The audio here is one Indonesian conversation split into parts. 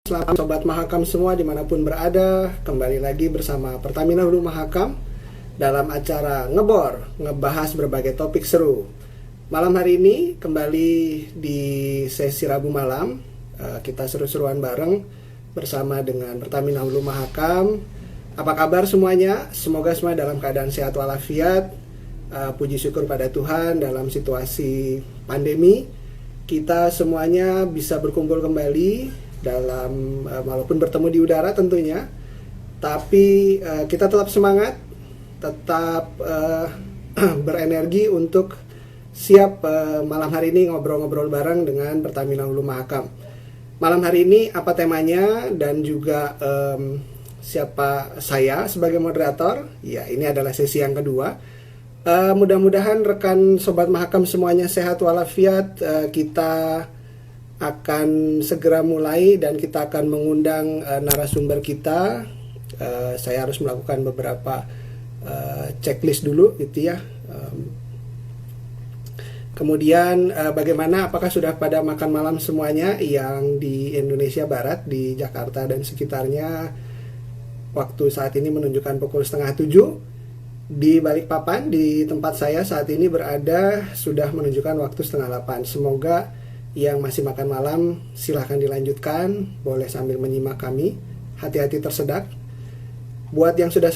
Selamat Sobat Mahakam semua dimanapun berada. Kembali lagi bersama Pertamina Hulu Mahakam dalam acara Ngebor, ngebahas berbagai topik seru. Malam hari ini kembali di sesi Rabu malam, kita seru-seruan bareng bersama dengan Pertamina Hulu Mahakam. Apa kabar semuanya? Semoga semua dalam keadaan sehat walafiat. Puji syukur pada Tuhan dalam situasi pandemi kita semuanya bisa berkumpul kembali dalam walaupun bertemu di udara tentunya, tapi kita tetap semangat, tetap berenergi untuk siap malam hari ini ngobrol-ngobrol bareng dengan Pertamina Hulu Mahakam. Malam hari ini apa temanya dan juga siapa saya sebagai moderator? Ya, ini adalah sesi yang kedua. Mudah-mudahan rekan Sobat Mahakam semuanya sehat walafiat. Kita akan segera mulai dan kita akan mengundang narasumber kita. Saya harus melakukan beberapa checklist dulu gitu ya. Kemudian bagaimana, apakah sudah pada makan malam semuanya yang di Indonesia Barat, di Jakarta dan sekitarnya? Waktu saat ini menunjukkan pukul 6:30. Di Balikpapan, di tempat saya saat ini berada, sudah menunjukkan waktu 7:30. Semoga yang masih makan malam silahkan dilanjutkan, boleh sambil menyimak kami. Hati-hati tersedak. Buat yang sudah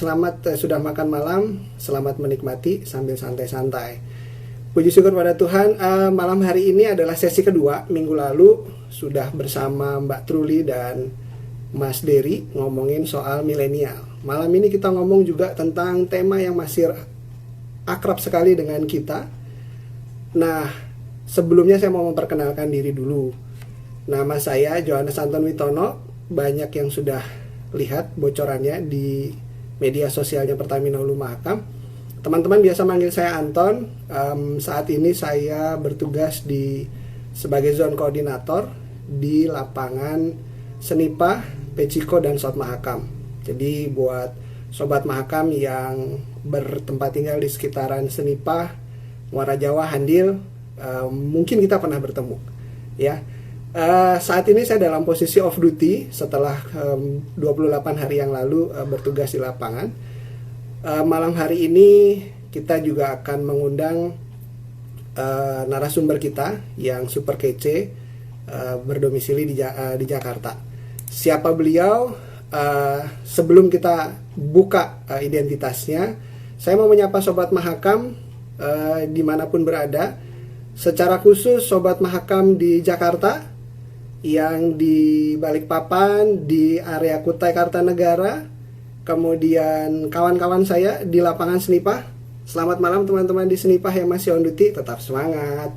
sudah makan malam, selamat menikmati sambil santai-santai. Puji syukur pada Tuhan, malam hari ini adalah sesi kedua. Minggu lalu sudah bersama Mbak Truli dan Mas Dery ngomongin soal milenial. Malam ini kita ngomong juga tentang tema yang masih akrab sekali dengan kita. Nah, sebelumnya saya mau memperkenalkan diri dulu. Nama saya Johannes Anton Witono. Banyak yang sudah lihat bocorannya di media sosialnya Pertamina Hulu Mahakam. Teman-teman biasa manggil saya Anton. Saat ini saya bertugas sebagai zone koordinator di lapangan Senipah, Peciko, dan Sot Mahakam. Jadi buat Sobat Mahakam yang bertempat tinggal di sekitaran Senipah, Muara Jawa, Handil, mungkin kita pernah bertemu ya. Saat ini saya dalam posisi off duty setelah 28 hari yang lalu bertugas di lapangan. Malam hari ini kita juga akan mengundang narasumber kita yang super kece, berdomisili di Jakarta. Siapa beliau? Sebelum kita buka identitasnya, saya mau menyapa Sobat Mahakam dimanapun berada. Secara khusus Sobat Mahakam di Jakarta, yang di Balikpapan, di area Kutai Kartanegara, kemudian kawan-kawan saya di lapangan Senipah. Selamat malam teman-teman di Senipah yang masih on duty, tetap semangat.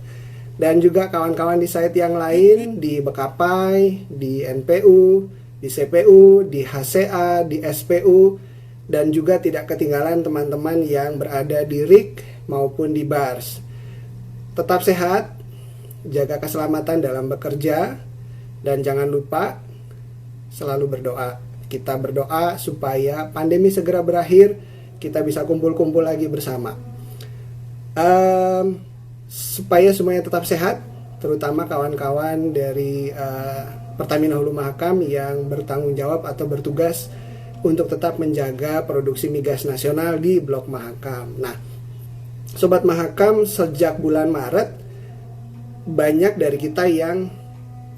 Dan juga kawan-kawan di site yang lain, di Bekapai, di NPU, di CPU, di HCA, di SPU, dan juga tidak ketinggalan teman-teman yang berada di RIK maupun di BARS. Tetap sehat, jaga keselamatan dalam bekerja, dan jangan lupa selalu berdoa. Kita berdoa supaya pandemi segera berakhir, kita bisa kumpul-kumpul lagi bersama. Supaya semuanya tetap sehat, terutama kawan-kawan dari Pertamina Hulu Mahakam yang bertanggung jawab atau bertugas untuk tetap menjaga produksi migas nasional di Blok Mahakam. Nah, Sobat Mahakam, sejak bulan Maret banyak dari kita yang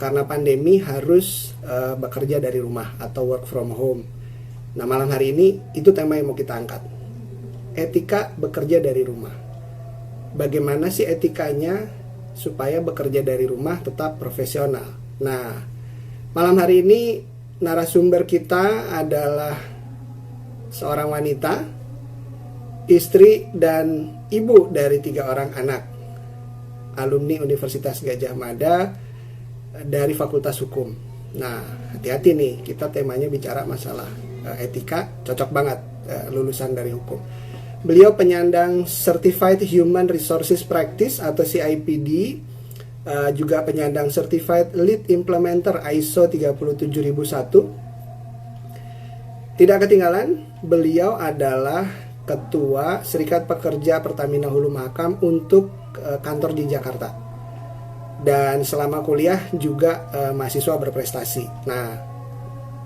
karena pandemi harus bekerja dari rumah atau work from home. Nah, malam hari ini itu tema yang mau kita angkat. Etika bekerja dari rumah. Bagaimana sih etikanya supaya bekerja dari rumah tetap profesional? Nah, malam hari ini narasumber kita adalah seorang wanita, istri dan ibu dari 3 orang anak, alumni Universitas Gadjah Mada dari Fakultas Hukum. Nah, hati-hati nih, kita temanya bicara masalah etika, cocok banget lulusan dari hukum. Beliau penyandang Certified Human Resources Practice atau CIPD, juga penyandang Certified Lead Implementer ISO 37001. Tidak ketinggalan, beliau adalah Ketua Serikat Pekerja Pertamina Hulu Mahakam untuk kantor di Jakarta. Dan selama kuliah juga mahasiswa berprestasi. Nah,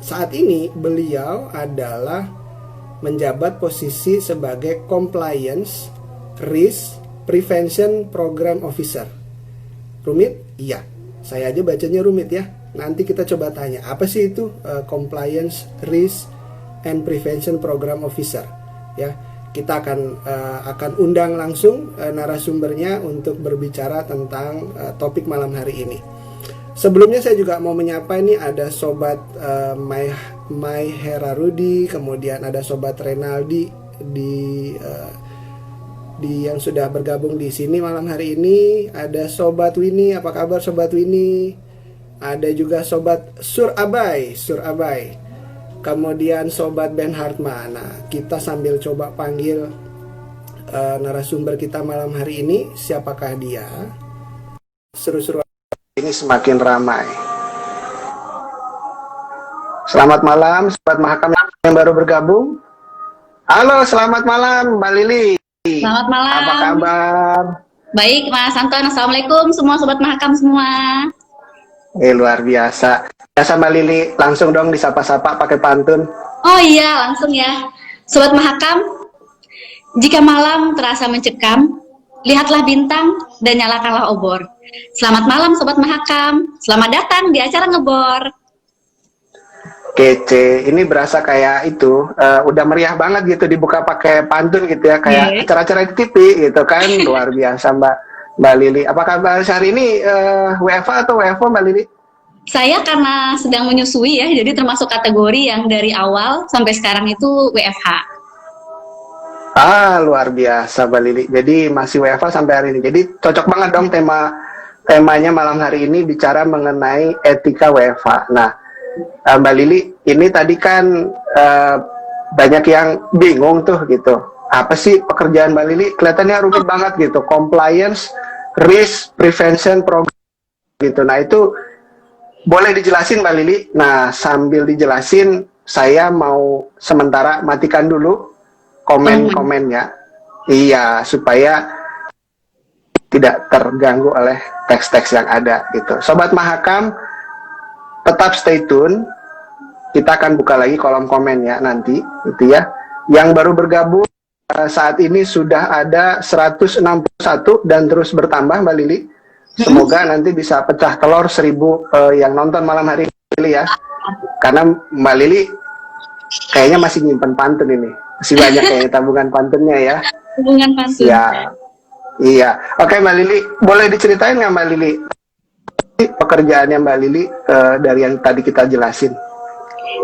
saat ini beliau adalah menjabat posisi sebagai Compliance Risk Prevention Program Officer. Rumit? Iya. Saya aja bacanya rumit ya. Nanti kita coba tanya, apa sih itu Compliance Risk and Prevention Program Officer? Ya, kita akan undang langsung narasumbernya untuk berbicara tentang topik malam hari ini. Sebelumnya saya juga mau menyapa, ini ada sobat Mai Herarudi, kemudian ada sobat Renaldi di yang sudah bergabung di sini malam hari ini. Ada sobat Winnie, apa kabar sobat Winnie? Ada juga sobat Surabai. Kemudian sobat Ben Hartman. Nah, kita sambil coba panggil narasumber kita malam hari ini. Siapakah dia? Seru-seru ini semakin ramai. Selamat malam sobat Mahakam yang baru bergabung. Halo, selamat malam Mbak Lili. Selamat malam. Apa kabar? Baik Mas Anton, Assalamualaikum semua sobat Mahakam semua. Luar biasa. Biasa Mbak Lili, langsung dong disapa-sapa pakai pantun. Oh iya, langsung ya. Sobat Mahakam, jika malam terasa mencekam, lihatlah bintang dan nyalakanlah obor. Selamat malam Sobat Mahakam, selamat datang di acara Ngebor. Kece, ini berasa kayak itu, udah meriah banget gitu dibuka pakai pantun gitu ya, kayak acara-acara di TV gitu kan. Luar biasa Mbak Lili. Apa kabar hari ini, WFA atau WFO Mbak Lili? Saya karena sedang menyusui ya, jadi termasuk kategori yang dari awal sampai sekarang itu WFH. Luar biasa Mbak Lili. Jadi masih WFH sampai hari ini. Jadi cocok banget dong temanya malam hari ini bicara mengenai etika WFH. Nah, Mbak Lili, ini tadi kan banyak yang bingung tuh gitu. Apa sih pekerjaan Mbak Lili? Kelihatannya rumit banget gitu. Compliance Risk Prevention Program gitu. Nah, itu boleh dijelasin Mbak Lili? Nah, sambil dijelasin, saya mau sementara matikan dulu komen-komennya. Iya, supaya tidak terganggu oleh teks-teks yang ada gitu. Sobat Mahakam, tetap stay tune. Kita akan buka lagi kolom komen ya nanti gitu ya. Yang baru bergabung saat ini sudah ada 161 dan terus bertambah Mbak Lili. Semoga nanti bisa pecah telur 1000 yang nonton malam hari ini ya. Karena Mbak Lili kayaknya masih nyimpen pantun ini. Masih banyak kayaknya tabungan pantunnya ya. Hubungan pantun. Ya. Iya. Oke Mbak Lili, boleh diceritain nggak Mbak Lili pekerjaannya Mbak Lili dari yang tadi kita jelasin?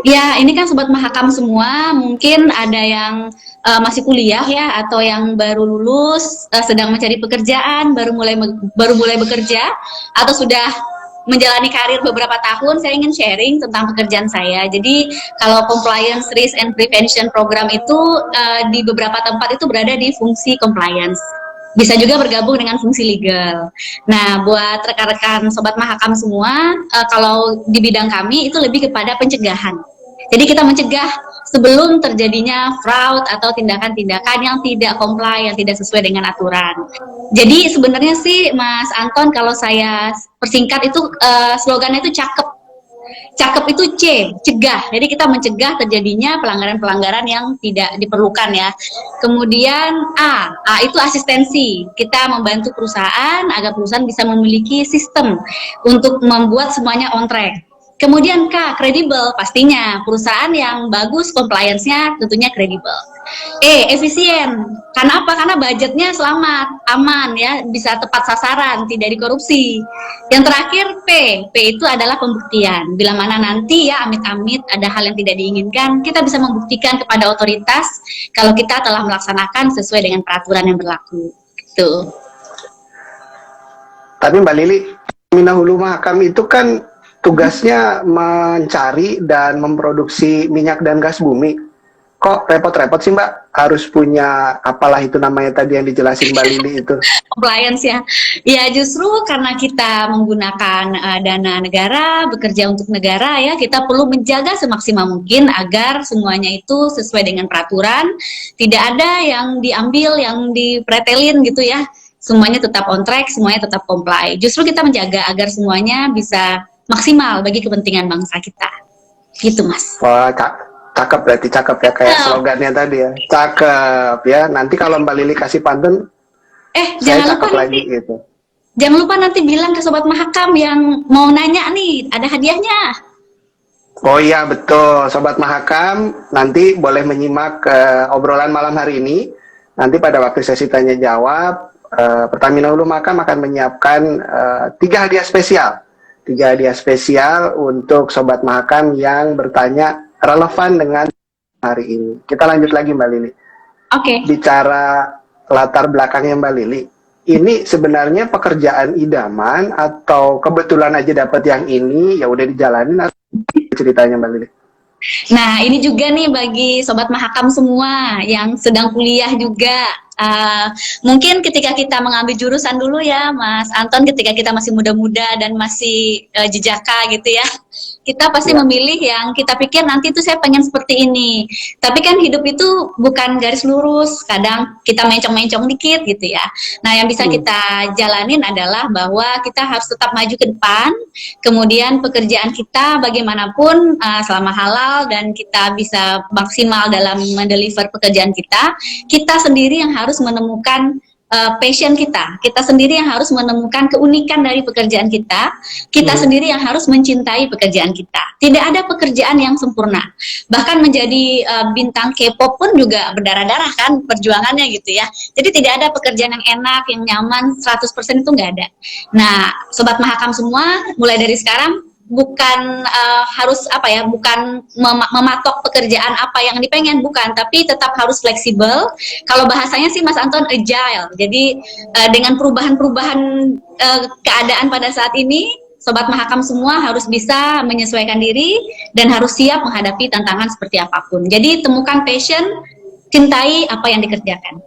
Ya, ini kan sobat Mahakam semua, mungkin ada yang masih kuliah ya, atau yang baru lulus, sedang mencari pekerjaan, baru mulai bekerja, atau sudah menjalani karir beberapa tahun. Saya ingin sharing tentang pekerjaan saya. Jadi kalau Compliance Risk and Prevention Program itu di beberapa tempat itu berada di fungsi compliance. Bisa juga bergabung dengan fungsi legal. Nah, buat rekan-rekan sobat Mahakam semua, kalau di bidang kami itu lebih kepada pencegahan. Jadi kita mencegah sebelum terjadinya fraud atau tindakan-tindakan yang tidak comply, yang tidak sesuai dengan aturan. Jadi sebenarnya sih Mas Anton, kalau saya persingkat itu slogannya itu cakep. Cakep itu C, cegah. Jadi kita mencegah terjadinya pelanggaran-pelanggaran yang tidak diperlukan ya. Kemudian A itu asistensi. Kita membantu perusahaan agar perusahaan bisa memiliki sistem untuk membuat semuanya on track. Kemudian K, kredibel, pastinya perusahaan yang bagus compliance-nya tentunya kredibel. E, efisien. Karena apa? Karena budgetnya selamat, aman ya, bisa tepat sasaran, tidak dikorupsi. Yang terakhir P itu adalah pembuktian. Bila mana nanti ya amit-amit ada hal yang tidak diinginkan, kita bisa membuktikan kepada otoritas kalau kita telah melaksanakan sesuai dengan peraturan yang berlaku. Gitu. Tapi Mbak Lili, Minahulu Mahakam itu kan tugasnya mencari dan memproduksi minyak dan gas bumi. Kok repot-repot sih Mbak? Harus punya apalah itu namanya tadi yang dijelasin Mbak Lili itu. Compliance ya. Ya justru karena kita menggunakan dana negara, bekerja untuk negara ya, kita perlu menjaga semaksimal mungkin agar semuanya itu sesuai dengan peraturan. Tidak ada yang diambil, yang dipretelin gitu ya. Semuanya tetap on track, semuanya tetap comply. Justru kita menjaga agar semuanya bisa maksimal bagi kepentingan bangsa kita. Gitu, Mas. Wah, cakep berarti, cakep ya, kayak slogannya tadi ya. Cakep ya. Nanti kalau Mbak Lili kasih pantun, saya Jangan lupa cakep nanti lagi gitu. jangan lupa nanti bilang ke Sobat Mahakam yang mau nanya nih, ada hadiahnya. Oh iya betul, Sobat Mahakam, nanti boleh menyimak obrolan malam hari ini. Nanti pada waktu sesi tanya jawab, Pertamina Hulu Mahakam akan menyiapkan 3 hadiah spesial. 3 hadiah spesial untuk Sobat Mahakam yang bertanya relevan dengan hari ini. Kita lanjut lagi Mbak Lili. Oke. Bicara latar belakangnya Mbak Lili, ini sebenarnya pekerjaan idaman atau kebetulan aja dapat yang ini, ya udah dijalanin ceritanya Mbak Lili? Nah, ini juga nih bagi Sobat Mahakam semua yang sedang kuliah juga. Mungkin ketika kita mengambil jurusan dulu ya, Mas Anton, ketika kita masih muda-muda dan masih jejaka gitu ya, kita pasti memilih yang kita pikir nanti tuh saya pengen seperti ini. Tapi kan hidup itu bukan garis lurus, kadang kita mencong-mencong dikit gitu ya. Nah, yang bisa kita jalanin adalah bahwa kita harus tetap maju ke depan, kemudian pekerjaan kita bagaimanapun selama halal dan kita bisa maksimal dalam mendeliver pekerjaan kita sendiri yang harus menemukan passion kita sendiri yang harus menemukan keunikan dari pekerjaan kita sendiri yang harus mencintai pekerjaan kita. Tidak ada pekerjaan yang sempurna. Bahkan menjadi bintang K-pop pun juga berdarah-darah kan perjuangannya gitu ya. Jadi tidak ada pekerjaan yang enak, yang nyaman 100% itu nggak ada. Nah, Sobat Mahakam semua, mulai dari sekarang bukan harus bukan mematok pekerjaan apa yang dipengen, bukan, tapi tetap harus fleksibel. Kalau bahasanya sih Mas Anton agile. Jadi dengan perubahan-perubahan keadaan pada saat ini, Sobat Mahakam semua harus bisa menyesuaikan diri dan harus siap menghadapi tantangan seperti apapun. Jadi temukan passion, cintai apa yang dikerjakan.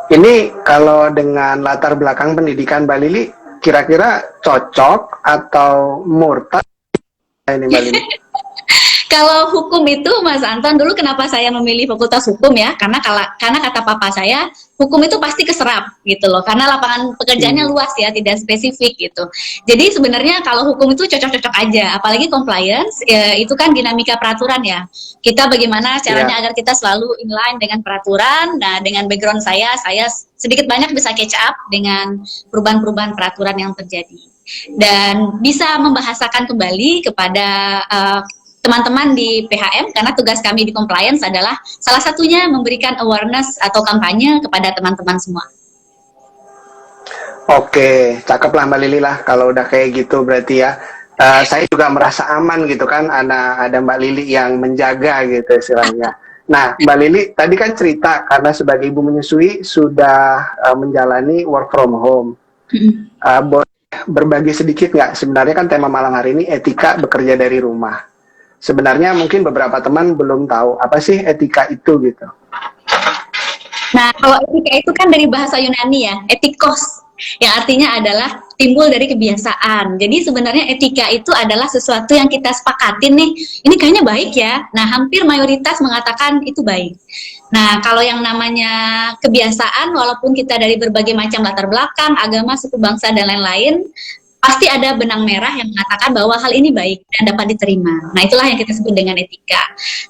Ini kalau dengan latar belakang pendidikan Mbak Lili, kira-kira cocok atau murtad ini Mbak Lili? Kalau hukum itu, Mas Anton, dulu kenapa saya memilih Fakultas Hukum ya? Karena kata papa saya, hukum itu pasti keserap gitu loh. Karena lapangan pekerjaannya luas ya, tidak spesifik gitu. Jadi sebenarnya kalau hukum itu cocok-cocok aja. Apalagi compliance, ya, itu kan dinamika peraturan ya. Kita bagaimana caranya agar kita selalu inline dengan peraturan. Nah, dengan background saya sedikit banyak bisa catch up dengan perubahan-perubahan peraturan yang terjadi. Dan bisa membahasakan kembali kepada teman-teman di PHM, karena tugas kami di compliance adalah salah satunya memberikan awareness atau kampanye kepada teman-teman semua. Oke, cakep lah Mbak Lili lah kalau udah kayak gitu berarti ya. Saya juga merasa aman gitu kan, ada Mbak Lili yang menjaga gitu istilahnya. Nah, Mbak Lili tadi kan cerita karena sebagai ibu menyusui sudah menjalani work from home. Boleh berbagi sedikit nggak? Sebenarnya kan tema malam hari ini etika bekerja dari rumah. Sebenarnya mungkin beberapa teman belum tahu apa sih etika itu gitu. Nah, kalau etika itu kan dari bahasa Yunani ya, etikos, yang artinya adalah timbul dari kebiasaan. Jadi sebenarnya etika itu adalah sesuatu yang kita sepakatin nih, ini kayaknya baik ya. Nah, hampir mayoritas mengatakan itu baik. Nah, kalau yang namanya kebiasaan, walaupun kita dari berbagai macam latar belakang, agama, suku bangsa, dan lain-lain, pasti ada benang merah yang mengatakan bahwa hal ini baik dan dapat diterima. Nah, itulah yang kita sebut dengan etika.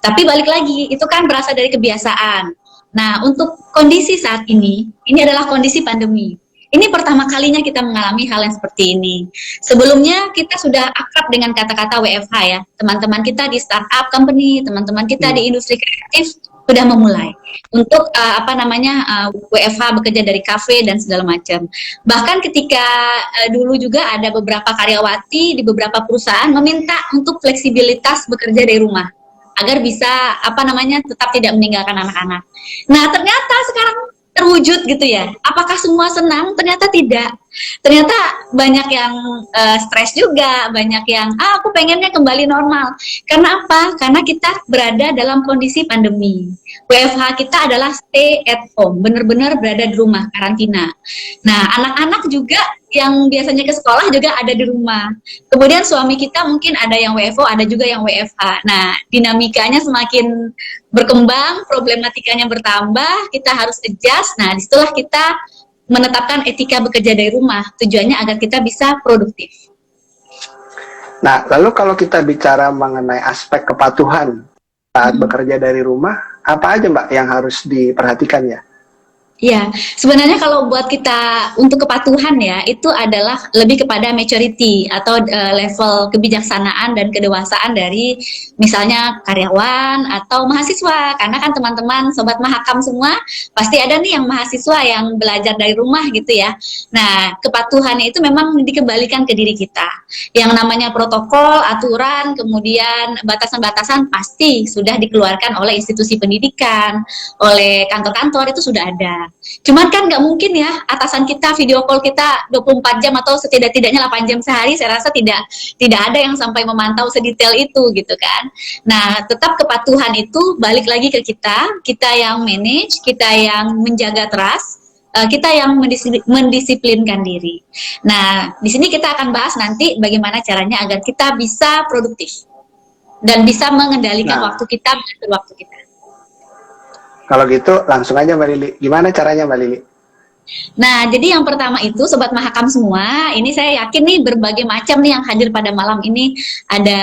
Tapi balik lagi, itu kan berasal dari kebiasaan. Nah, untuk kondisi saat ini adalah kondisi pandemi. Ini pertama kalinya kita mengalami hal yang seperti ini. Sebelumnya kita sudah akrab dengan kata-kata WFH ya. Teman-teman kita di startup company, teman-teman kita di industri kreatif sudah memulai untuk WFH, bekerja dari kafe dan segala macam. Bahkan ketika dulu juga ada beberapa karyawati di beberapa perusahaan meminta untuk fleksibilitas bekerja dari rumah agar bisa tetap tidak meninggalkan anak-anak. Nah, ternyata sekarang terwujud gitu ya. Apakah semua senang? Ternyata tidak. Ternyata banyak yang stres juga, banyak yang aku pengennya kembali normal. Karena apa? Karena kita berada dalam kondisi pandemi. WFH kita adalah stay at home, benar-benar berada di rumah, karantina. Nah, anak-anak juga yang biasanya ke sekolah juga ada di rumah. Kemudian suami kita mungkin ada yang WFO, ada juga yang WFH. Nah, dinamikanya semakin berkembang, problematikanya bertambah, kita harus adjust. Nah, disitulah kita menetapkan etika bekerja dari rumah. Tujuannya agar kita bisa produktif. Nah, lalu kalau kita bicara mengenai aspek kepatuhan saat bekerja dari rumah, apa aja Mbak yang harus diperhatikan ya? Ya, sebenarnya kalau buat kita untuk kepatuhan ya, itu adalah lebih kepada maturity atau level kebijaksanaan dan kedewasaan dari misalnya karyawan atau mahasiswa. Karena kan teman-teman sobat Mahakam semua pasti ada nih yang mahasiswa yang belajar dari rumah gitu ya. Nah, kepatuhannya itu memang dikembalikan ke diri kita. Yang namanya protokol, aturan, kemudian batasan-batasan pasti sudah dikeluarkan oleh institusi pendidikan, oleh kantor-kantor itu sudah ada. Cuman kan nggak mungkin ya atasan kita video call kita 24 jam atau setidak-tidaknya 8 jam sehari, saya rasa tidak ada yang sampai memantau sedetail itu gitu kan. Nah, tetap kepatuhan itu balik lagi ke kita yang manage, kita yang menjaga trust, kita yang mendisiplinkan diri. Nah, di sini kita akan bahas nanti bagaimana caranya agar kita bisa produktif dan bisa mengendalikan waktu kita dan waktu kita. Kalau gitu langsung aja Mbak Lili. Gimana caranya Mbak Lili? Nah, jadi yang pertama itu Sobat Mahakam semua, ini saya yakin nih berbagai macam nih yang hadir pada malam ini. Ada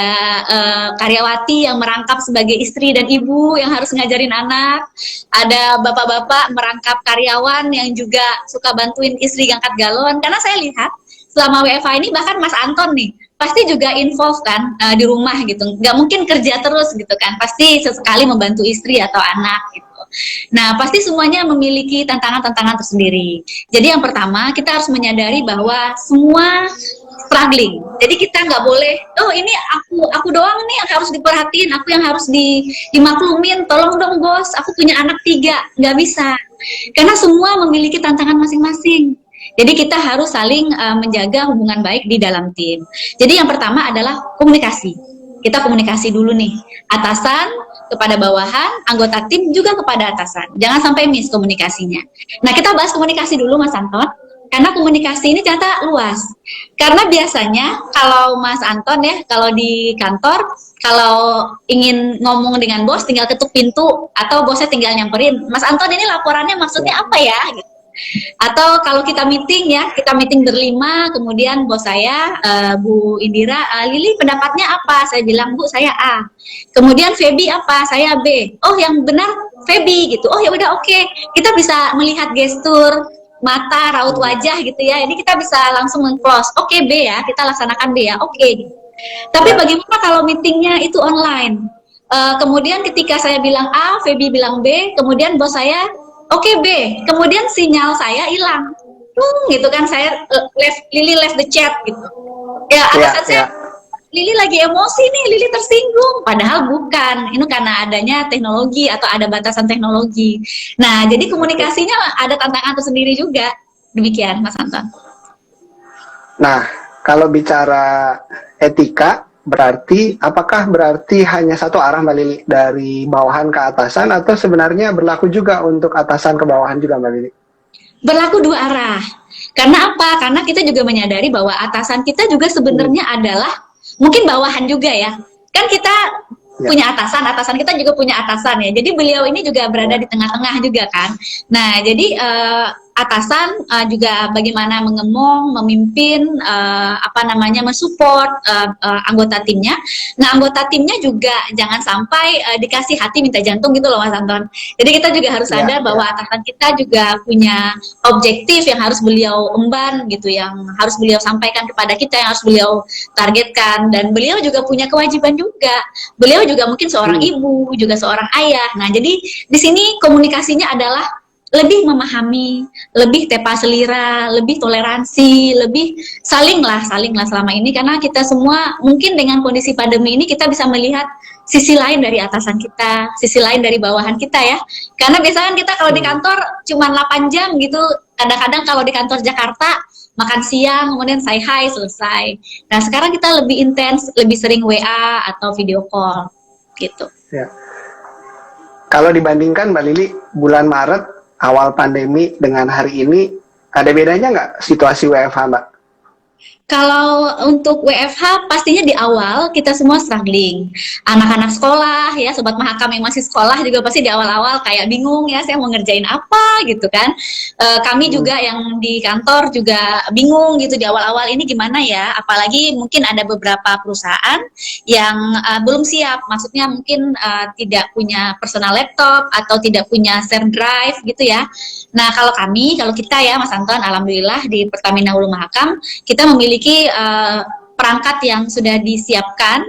karyawati yang merangkap sebagai istri dan ibu yang harus ngajarin anak. Ada bapak-bapak merangkap karyawan yang juga suka bantuin istri ngangkat galon. Karena saya lihat selama WFH ini bahkan Mas Anton nih, pasti juga involve kan di rumah gitu. Nggak mungkin kerja terus gitu kan. Pasti sesekali membantu istri atau anak gitu. Nah, pasti semuanya memiliki tantangan-tantangan tersendiri. Jadi yang pertama, kita harus menyadari bahwa semua struggling. Jadi kita nggak boleh, oh ini aku doang nih yang harus diperhatiin, aku yang harus dimaklumin, tolong dong bos, aku punya anak 3, nggak bisa. Karena semua memiliki tantangan masing-masing. Jadi kita harus saling menjaga hubungan baik di dalam tim. Jadi yang pertama adalah komunikasi. Kita komunikasi dulu nih, atasan kepada bawahan, anggota tim juga kepada atasan. Jangan sampai miss komunikasinya. Nah, kita bahas komunikasi dulu Mas Anton, karena komunikasi ini ternyata luas. Karena biasanya kalau Mas Anton ya, kalau di kantor, kalau ingin ngomong dengan bos tinggal ketuk pintu atau bosnya tinggal nyamperin, Mas Anton ini laporannya maksudnya apa ya? Gitu. Atau kalau kita meeting ya, kita meeting berlima, kemudian bos saya, Bu Indira, Lili pendapatnya apa? Saya bilang, Bu, saya A. Kemudian Feby apa? Saya B. Oh, yang benar Feby gitu. Oh, ya udah oke. Kita bisa melihat gestur, mata, raut wajah gitu ya. Ini kita bisa langsung meng-close. Oke, B ya, kita laksanakan B ya. Oke. Tapi bagaimana kalau meetingnya itu online? Kemudian ketika saya bilang A, Feby bilang B, kemudian bos saya oke B, kemudian sinyal saya hilang, gitu kan, saya Lili left the chat gitu. Ya alasan saya Lili lagi emosi nih, Lili tersinggung, padahal bukan, ini karena adanya teknologi atau ada batasan teknologi. Nah, jadi komunikasinya ada tantangan tersendiri juga, demikian Mas Anton. Nah, kalau bicara etika, apakah berarti hanya satu arah Mbak Lili, dari bawahan ke atasan, atau sebenarnya berlaku juga untuk atasan ke bawahan juga Mbak Lili? Berlaku dua arah. Karena apa? Karena kita juga menyadari bahwa atasan kita juga sebenarnya adalah mungkin bawahan juga ya. Kan kita punya atasan kita juga punya atasan ya. Jadi beliau ini juga berada di tengah-tengah juga kan. Nah, jadi atasan juga bagaimana mengemong, memimpin, mensupport anggota timnya. Nah, anggota timnya juga jangan sampai dikasih hati minta jantung gitu loh Mas Anton. Jadi kita juga harus sadar bahwa atasan kita juga punya objektif yang harus beliau emban gitu, yang harus beliau sampaikan kepada kita, yang harus beliau targetkan, dan beliau juga punya kewajiban juga. Beliau juga mungkin seorang ibu, juga seorang ayah. Nah, jadi di sini komunikasinya adalah lebih memahami, lebih tepa selira, lebih toleransi, lebih salinglah selama ini, karena kita semua mungkin dengan kondisi pandemi ini kita bisa melihat sisi lain dari atasan kita, sisi lain dari bawahan kita ya. Karena biasanya kita kalau di kantor cuma 8 jam gitu, kadang-kadang kalau di kantor Jakarta makan siang, kemudian say hi, selesai. Nah, sekarang kita lebih intens, lebih sering WA atau video call gitu. Ya. Kalau dibandingkan Mbak Lili, bulan Maret awal pandemi dengan hari ini, ada bedanya nggak situasi WFH Mbak? Kalau untuk WFH pastinya di awal kita semua struggling. Anak-anak sekolah ya, sobat Mahakam yang masih sekolah juga pasti di awal-awal kayak bingung ya, saya mau ngerjain apa gitu kan. Kami Hmm. juga yang di kantor juga bingung gitu di awal-awal ini gimana ya. Apalagi mungkin ada beberapa perusahaan yang belum siap, maksudnya mungkin tidak punya personal laptop atau tidak punya share drive gitu ya. Nah kalau kita ya Mas Anton, alhamdulillah di Pertamina Hulu Mahakam kita memiliki perangkat yang sudah disiapkan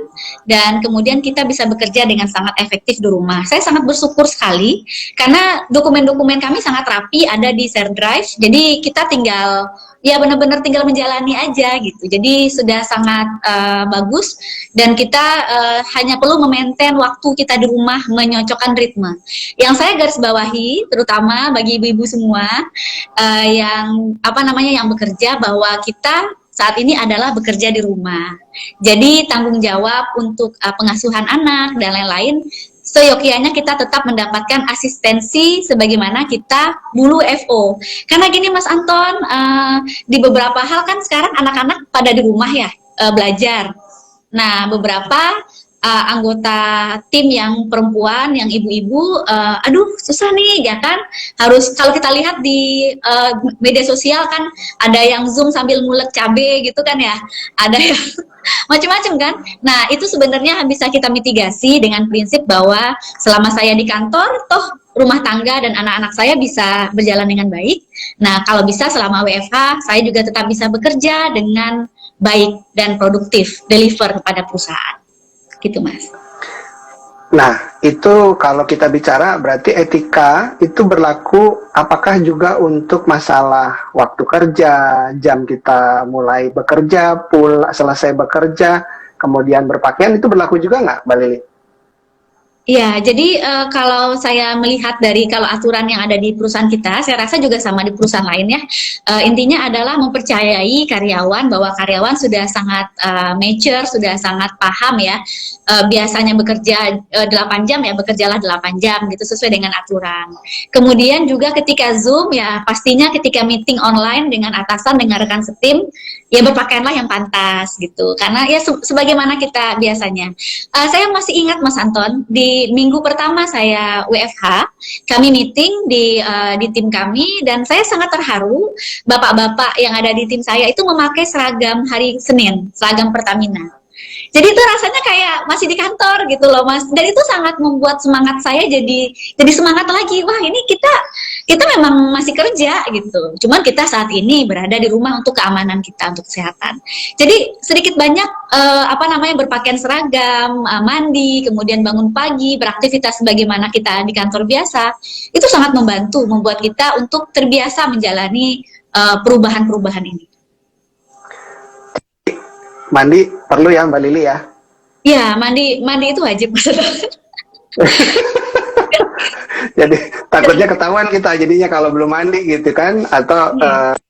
dan kemudian kita bisa bekerja dengan sangat efektif di rumah. Saya sangat bersyukur sekali karena dokumen-dokumen kami sangat rapi ada di share drive. Jadi kita tinggal ya benar-benar tinggal menjalani aja gitu. Jadi sudah sangat bagus dan kita hanya perlu memaintain waktu kita di rumah, menyocokkan ritme. Yang saya garis bawahi terutama bagi ibu-ibu semua yang apa namanya yang bekerja bahwa kita saat ini adalah bekerja di rumah. Jadi tanggung jawab untuk pengasuhan anak dan lain-lain seyogyanya kita tetap mendapatkan asistensi sebagaimana kita dulu FO. Karena gini Mas Anton, di beberapa hal kan sekarang anak-anak pada di rumah ya belajar. Nah, beberapa anggota tim yang perempuan, yang ibu-ibu, aduh susah nih, ya kan? Harus kalau kita lihat di media sosial kan ada yang zoom sambil ngulek cabe gitu kan ya, ada yang macam-macam kan. Nah itu sebenarnya bisa kita mitigasi dengan prinsip bahwa selama saya di kantor, toh rumah tangga dan anak-anak saya bisa berjalan dengan baik. Nah kalau bisa selama WFH, saya juga tetap bisa bekerja dengan baik dan produktif, deliver kepada perusahaan. Gitu Mas. Nah, itu kalau kita bicara berarti etika itu berlaku apakah juga untuk masalah waktu kerja, jam kita mulai bekerja, selesai bekerja, kemudian berpakaian itu berlaku juga nggak, Mbak Lili? Iya, jadi kalau saya melihat dari kalau aturan yang ada di perusahaan kita, saya rasa juga sama di perusahaan lain ya. Intinya adalah mempercayai karyawan bahwa karyawan sudah sangat mature, sudah sangat paham ya. Biasanya bekerja 8 jam ya, bekerjalah 8 jam gitu sesuai dengan aturan. Kemudian juga ketika Zoom ya, pastinya ketika meeting online dengan atasan, dengan rekan setim, ya berpakaianlah yang pantas gitu. Karena ya sebagaimana kita biasanya. Saya masih ingat Mas Anton, di minggu pertama saya WFH, kami meeting di tim kami dan saya sangat terharu bapak-bapak yang ada di tim saya itu memakai seragam hari Senin, seragam Pertamina. Jadi itu rasanya kayak masih di kantor gitu loh Mas. Dan itu sangat membuat semangat saya jadi semangat lagi. Wah, ini kita memang masih kerja gitu. Cuman kita saat ini berada di rumah untuk keamanan kita, untuk kesehatan. Jadi sedikit banyak apa namanya berpakaian seragam, mandi, kemudian bangun pagi, beraktivitas sebagaimana kita di kantor biasa. Itu sangat membantu membuat kita untuk terbiasa menjalani perubahan-perubahan ini. Mandi perlu ya, Mbak Lili ya? Ya, mandi itu wajib. Jadi takutnya ketahuan kita jadinya kalau belum mandi gitu kan, atau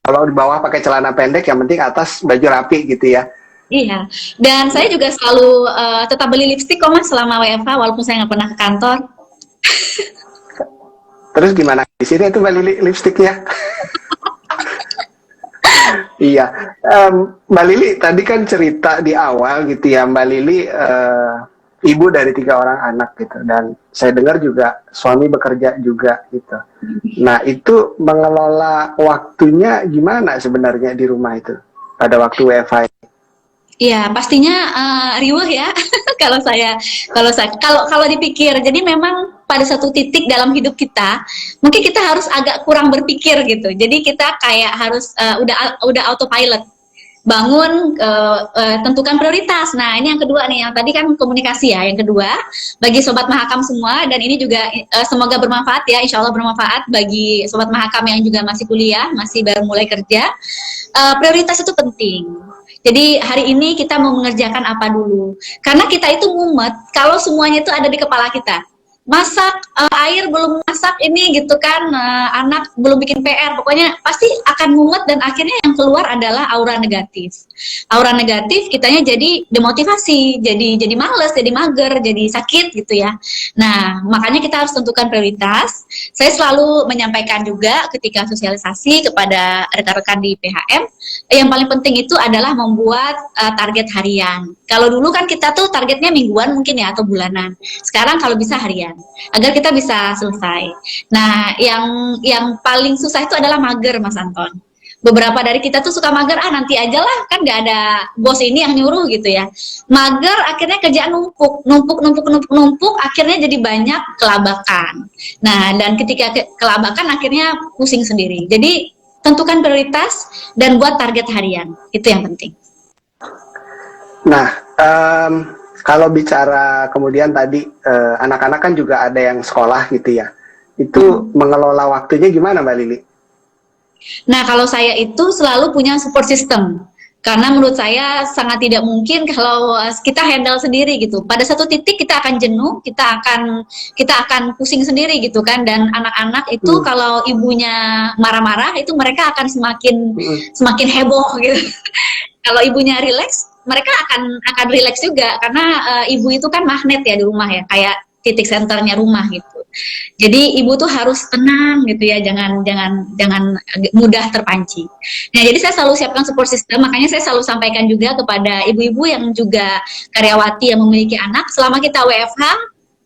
kalau di bawah pakai celana pendek yang penting atas baju rapi gitu ya. Iya, dan saya juga selalu tetap beli lipstik kok Mas selama WFH walaupun saya nggak pernah ke kantor. Terus gimana di sini itu Mbak Lili lipstiknya? Iya, Mbak Lili tadi kan cerita di awal gitu ya, Mbak Lili ibu dari 3 orang anak gitu, dan saya dengar juga suami bekerja juga gitu. Nah itu mengelola waktunya gimana sebenarnya di rumah itu pada waktu WFH? Iya, pastinya riuh ya kalau dipikir. Jadi memang pada satu titik dalam hidup kita, mungkin kita harus agak kurang berpikir gitu. Jadi kita kayak harus udah autopilot. Bangun, tentukan prioritas. Nah, ini yang kedua nih, yang tadi kan komunikasi ya. Yang kedua, bagi Sobat Mahakam semua, dan ini juga semoga bermanfaat ya, insya Allah bermanfaat bagi Sobat Mahakam yang juga masih kuliah, masih baru mulai kerja. Prioritas itu penting. Jadi hari ini kita mau mengerjakan apa dulu. Karena kita itu mumet kalau semuanya itu ada di kepala kita. masak, air belum masak ini gitu kan, anak belum bikin PR, pokoknya pasti akan mumet dan akhirnya yang keluar adalah aura negatif. Aura negatif kitanya jadi demotivasi, jadi males, jadi mager, jadi sakit gitu ya. Nah, makanya kita harus tentukan prioritas. Saya selalu menyampaikan juga ketika sosialisasi kepada rekan-rekan di PHM, yang paling penting itu adalah membuat target harian. Kalau dulu kan kita tuh targetnya mingguan mungkin ya atau bulanan. Sekarang kalau bisa harian agar kita bisa selesai. Nah, yang paling susah itu adalah mager, Mas Anton. Beberapa dari kita tuh suka mager, nanti aja lah, kan nggak ada bos ini yang nyuruh gitu ya. Mager, akhirnya kerjaan numpuk, akhirnya jadi banyak kelabakan. Nah, dan ketika kelabakan akhirnya pusing sendiri. Jadi tentukan prioritas dan buat target harian, itu yang penting. Nah, kalau bicara kemudian tadi anak-anak kan juga ada yang sekolah gitu ya. Itu mengelola waktunya gimana Mbak Lili? Nah, kalau saya itu selalu punya support system. Karena menurut saya sangat tidak mungkin kalau kita handle sendiri gitu. Pada satu titik kita akan jenuh, kita akan pusing sendiri gitu kan. Dan anak-anak itu kalau ibunya marah-marah itu mereka akan semakin heboh gitu. Kalau ibunya rileks, mereka akan rileks juga karena ibu itu kan magnet ya di rumah ya, kayak titik senternya rumah gitu. Jadi ibu tuh harus tenang gitu ya, jangan mudah terpancing. Nah, jadi saya selalu siapkan support system, makanya saya selalu sampaikan juga kepada ibu-ibu yang juga karyawati yang memiliki anak, selama kita WFH,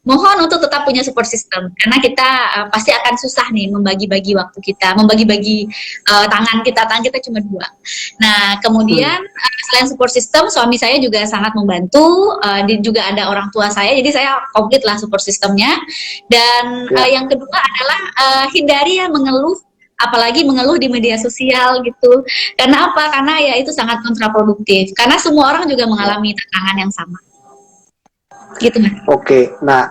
mohon untuk tetap punya support system karena kita pasti akan susah nih membagi-bagi waktu kita, membagi-bagi tangan kita cuma dua. Nah, kemudian selain support system, suami saya juga sangat membantu, juga ada orang tua saya, jadi saya komplit lah support systemnya. Dan yang kedua adalah hindari ya mengeluh, apalagi mengeluh di media sosial gitu. Karena apa? Karena ya itu sangat kontraproduktif. Karena semua orang juga mengalami tantangan yang sama. Gitu, Mas. Oke, nah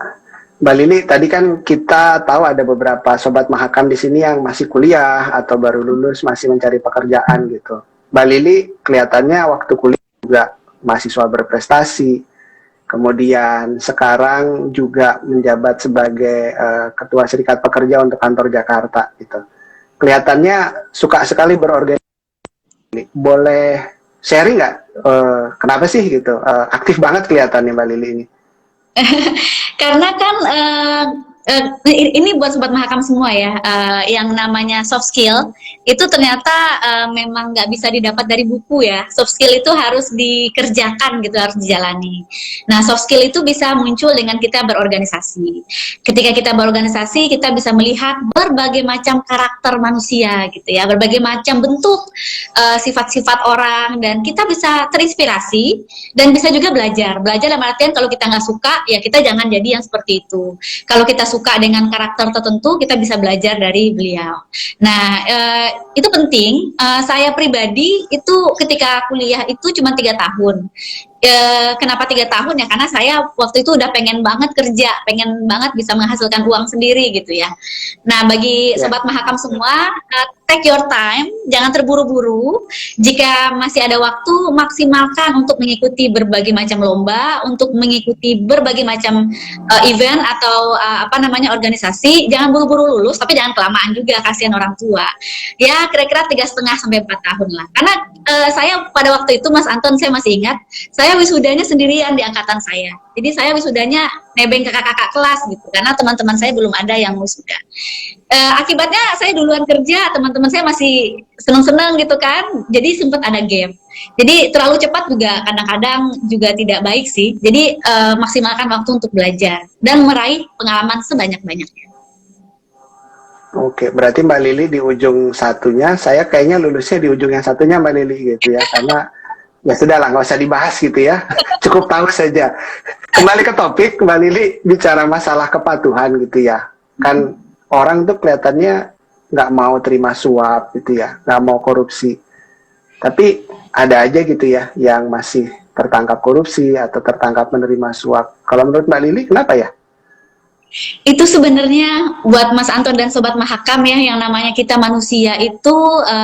Mbak Lili, tadi kan kita tahu ada beberapa sobat Mahakam di sini yang masih kuliah atau baru lulus masih mencari pekerjaan gitu. Mbak Lili kelihatannya waktu kuliah juga mahasiswa berprestasi, kemudian sekarang juga menjabat sebagai ketua serikat pekerja untuk kantor Jakarta gitu. Kelihatannya suka sekali berorganisasi. Boleh sharing nggak? Kenapa sih gitu? Aktif banget kelihatannya Mbak Lili ini. Karena kan ini buat sobat Mahakam semua ya, yang namanya soft skill itu ternyata memang nggak bisa didapat dari buku ya. Soft skill itu harus dikerjakan gitu, harus dijalani. Nah, soft skill itu bisa muncul dengan kita berorganisasi. Ketika kita berorganisasi, kita bisa melihat berbagai macam karakter manusia gitu ya, berbagai macam bentuk sifat-sifat orang, dan kita bisa terinspirasi dan bisa juga belajar dalam artian kalau kita nggak suka ya kita jangan jadi yang seperti itu. Kalau kita suka dengan karakter tertentu, kita bisa belajar dari beliau. Nah, itu penting. Saya pribadi itu ketika kuliah itu cuma 3 tahun. Kenapa 3 tahun ya? Karena saya waktu itu udah pengen banget kerja, pengen banget bisa menghasilkan uang sendiri gitu ya. Nah, bagi sobat Mahakam semua, take your time, jangan terburu-buru. Jika masih ada waktu, maksimalkan untuk mengikuti berbagai macam lomba, untuk mengikuti berbagai macam event atau organisasi. Jangan buru-buru lulus, tapi jangan kelamaan juga, kasihan orang tua. Ya, kira-kira 3,5 sampai 4 tahun lah. Karena saya pada waktu itu, Mas Anton, saya masih ingat, saya wisudanya sendirian di angkatan saya. Jadi saya wisudanya nebeng ke kakak-kakak kelas gitu, karena teman-teman saya belum ada yang wisuda. Akibatnya saya duluan kerja, teman-teman saya masih seneng-seneng gitu kan, jadi sempat ada gap. Jadi terlalu cepat juga kadang-kadang juga tidak baik sih. Jadi maksimalkan waktu untuk belajar dan meraih pengalaman sebanyak-banyaknya. Oke, berarti Mbak Lili di ujung satunya, saya kayaknya lulusnya di ujung yang satunya Mbak Lili gitu ya, karena ya sudah lah, nggak usah dibahas gitu ya, cukup tahu saja. Kembali ke topik, Mbak Lili bicara masalah kepatuhan gitu ya, kan orang tuh kelihatannya nggak mau terima suap gitu ya, nggak mau korupsi, tapi ada aja gitu ya yang masih tertangkap korupsi atau tertangkap menerima suap. Kalau menurut Mbak Lili kenapa ya? Itu sebenarnya buat Mas Anton dan Sobat Mahakam ya, yang namanya kita manusia itu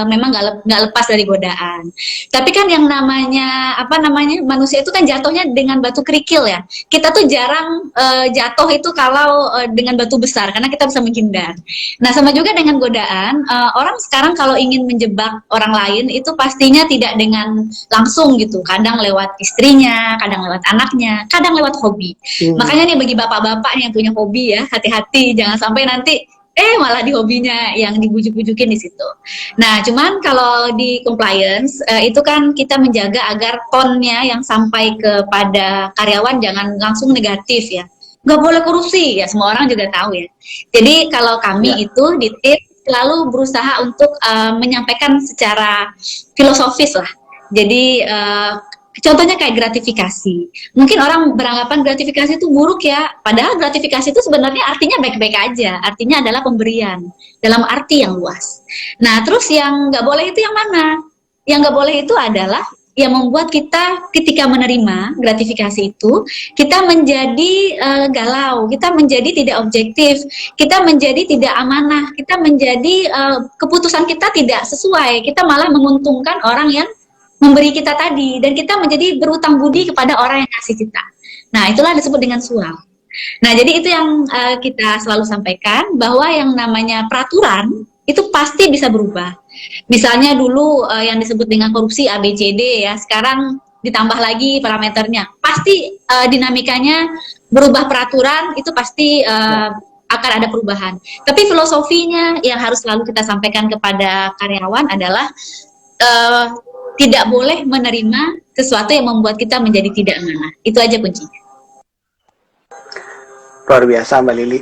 memang nggak lepas dari godaan. Tapi kan yang namanya apa namanya manusia itu kan jatuhnya dengan batu kerikil ya. Kita tuh jarang jatuh itu kalau dengan batu besar karena kita bisa menghindar. Nah sama juga dengan godaan, orang sekarang kalau ingin menjebak orang lain itu pastinya tidak dengan langsung gitu. Kadang lewat istrinya, kadang lewat anaknya, kadang lewat hobi. Makanya nih bagi bapak-bapak yang punya hobi ya, hati-hati jangan sampai nanti malah di hobinya yang dibujuk-bujukin di situ. Nah, cuman kalau di compliance itu kan kita menjaga agar tonnya yang sampai kepada karyawan jangan langsung negatif ya. Nggak boleh korupsi ya, semua orang juga tahu ya. Jadi kalau kami itu di tim selalu berusaha untuk menyampaikan secara filosofis lah. Jadi contohnya kayak gratifikasi. Mungkin orang beranggapan gratifikasi itu buruk ya, padahal gratifikasi itu sebenarnya artinya baik-baik aja. Artinya adalah pemberian dalam arti yang luas. Nah, terus yang nggak boleh itu yang mana? Yang nggak boleh itu adalah yang membuat kita ketika menerima gratifikasi itu, kita menjadi galau, kita menjadi tidak objektif, kita menjadi tidak amanah, kita menjadi keputusan kita tidak sesuai, kita malah menguntungkan orang yang memberi kita tadi, dan kita menjadi berutang budi kepada orang yang kasih kita. Nah, itulah disebut dengan suap. Nah, jadi itu yang kita selalu sampaikan, bahwa yang namanya peraturan itu pasti bisa berubah. Misalnya dulu yang disebut dengan korupsi ABCD ya, sekarang ditambah lagi parameternya. Pasti dinamikanya berubah peraturan itu pasti akan ada perubahan. Tapi filosofinya yang harus selalu kita sampaikan kepada karyawan adalah tidak boleh menerima sesuatu yang membuat kita menjadi tidak amanah. Itu aja kuncinya. Luar biasa Mbak Lili.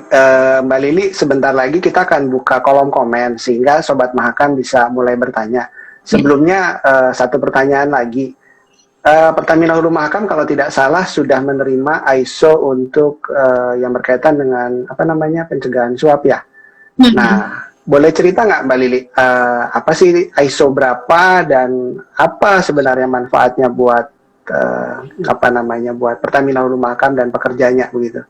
Mbak Lili, sebentar lagi kita akan buka kolom komen sehingga Sobat Mahakam bisa mulai bertanya. Sebelumnya satu pertanyaan lagi. Pertamina Hulu Mahakam kalau tidak salah sudah menerima ISO untuk yang berkaitan dengan apa namanya pencegahan suap ya. Nah, boleh cerita nggak Mbak Lili, apa sih ISO berapa dan apa sebenarnya manfaatnya buat apa namanya buat Pertamina Hulu Mahakam dan pekerjanya begitu?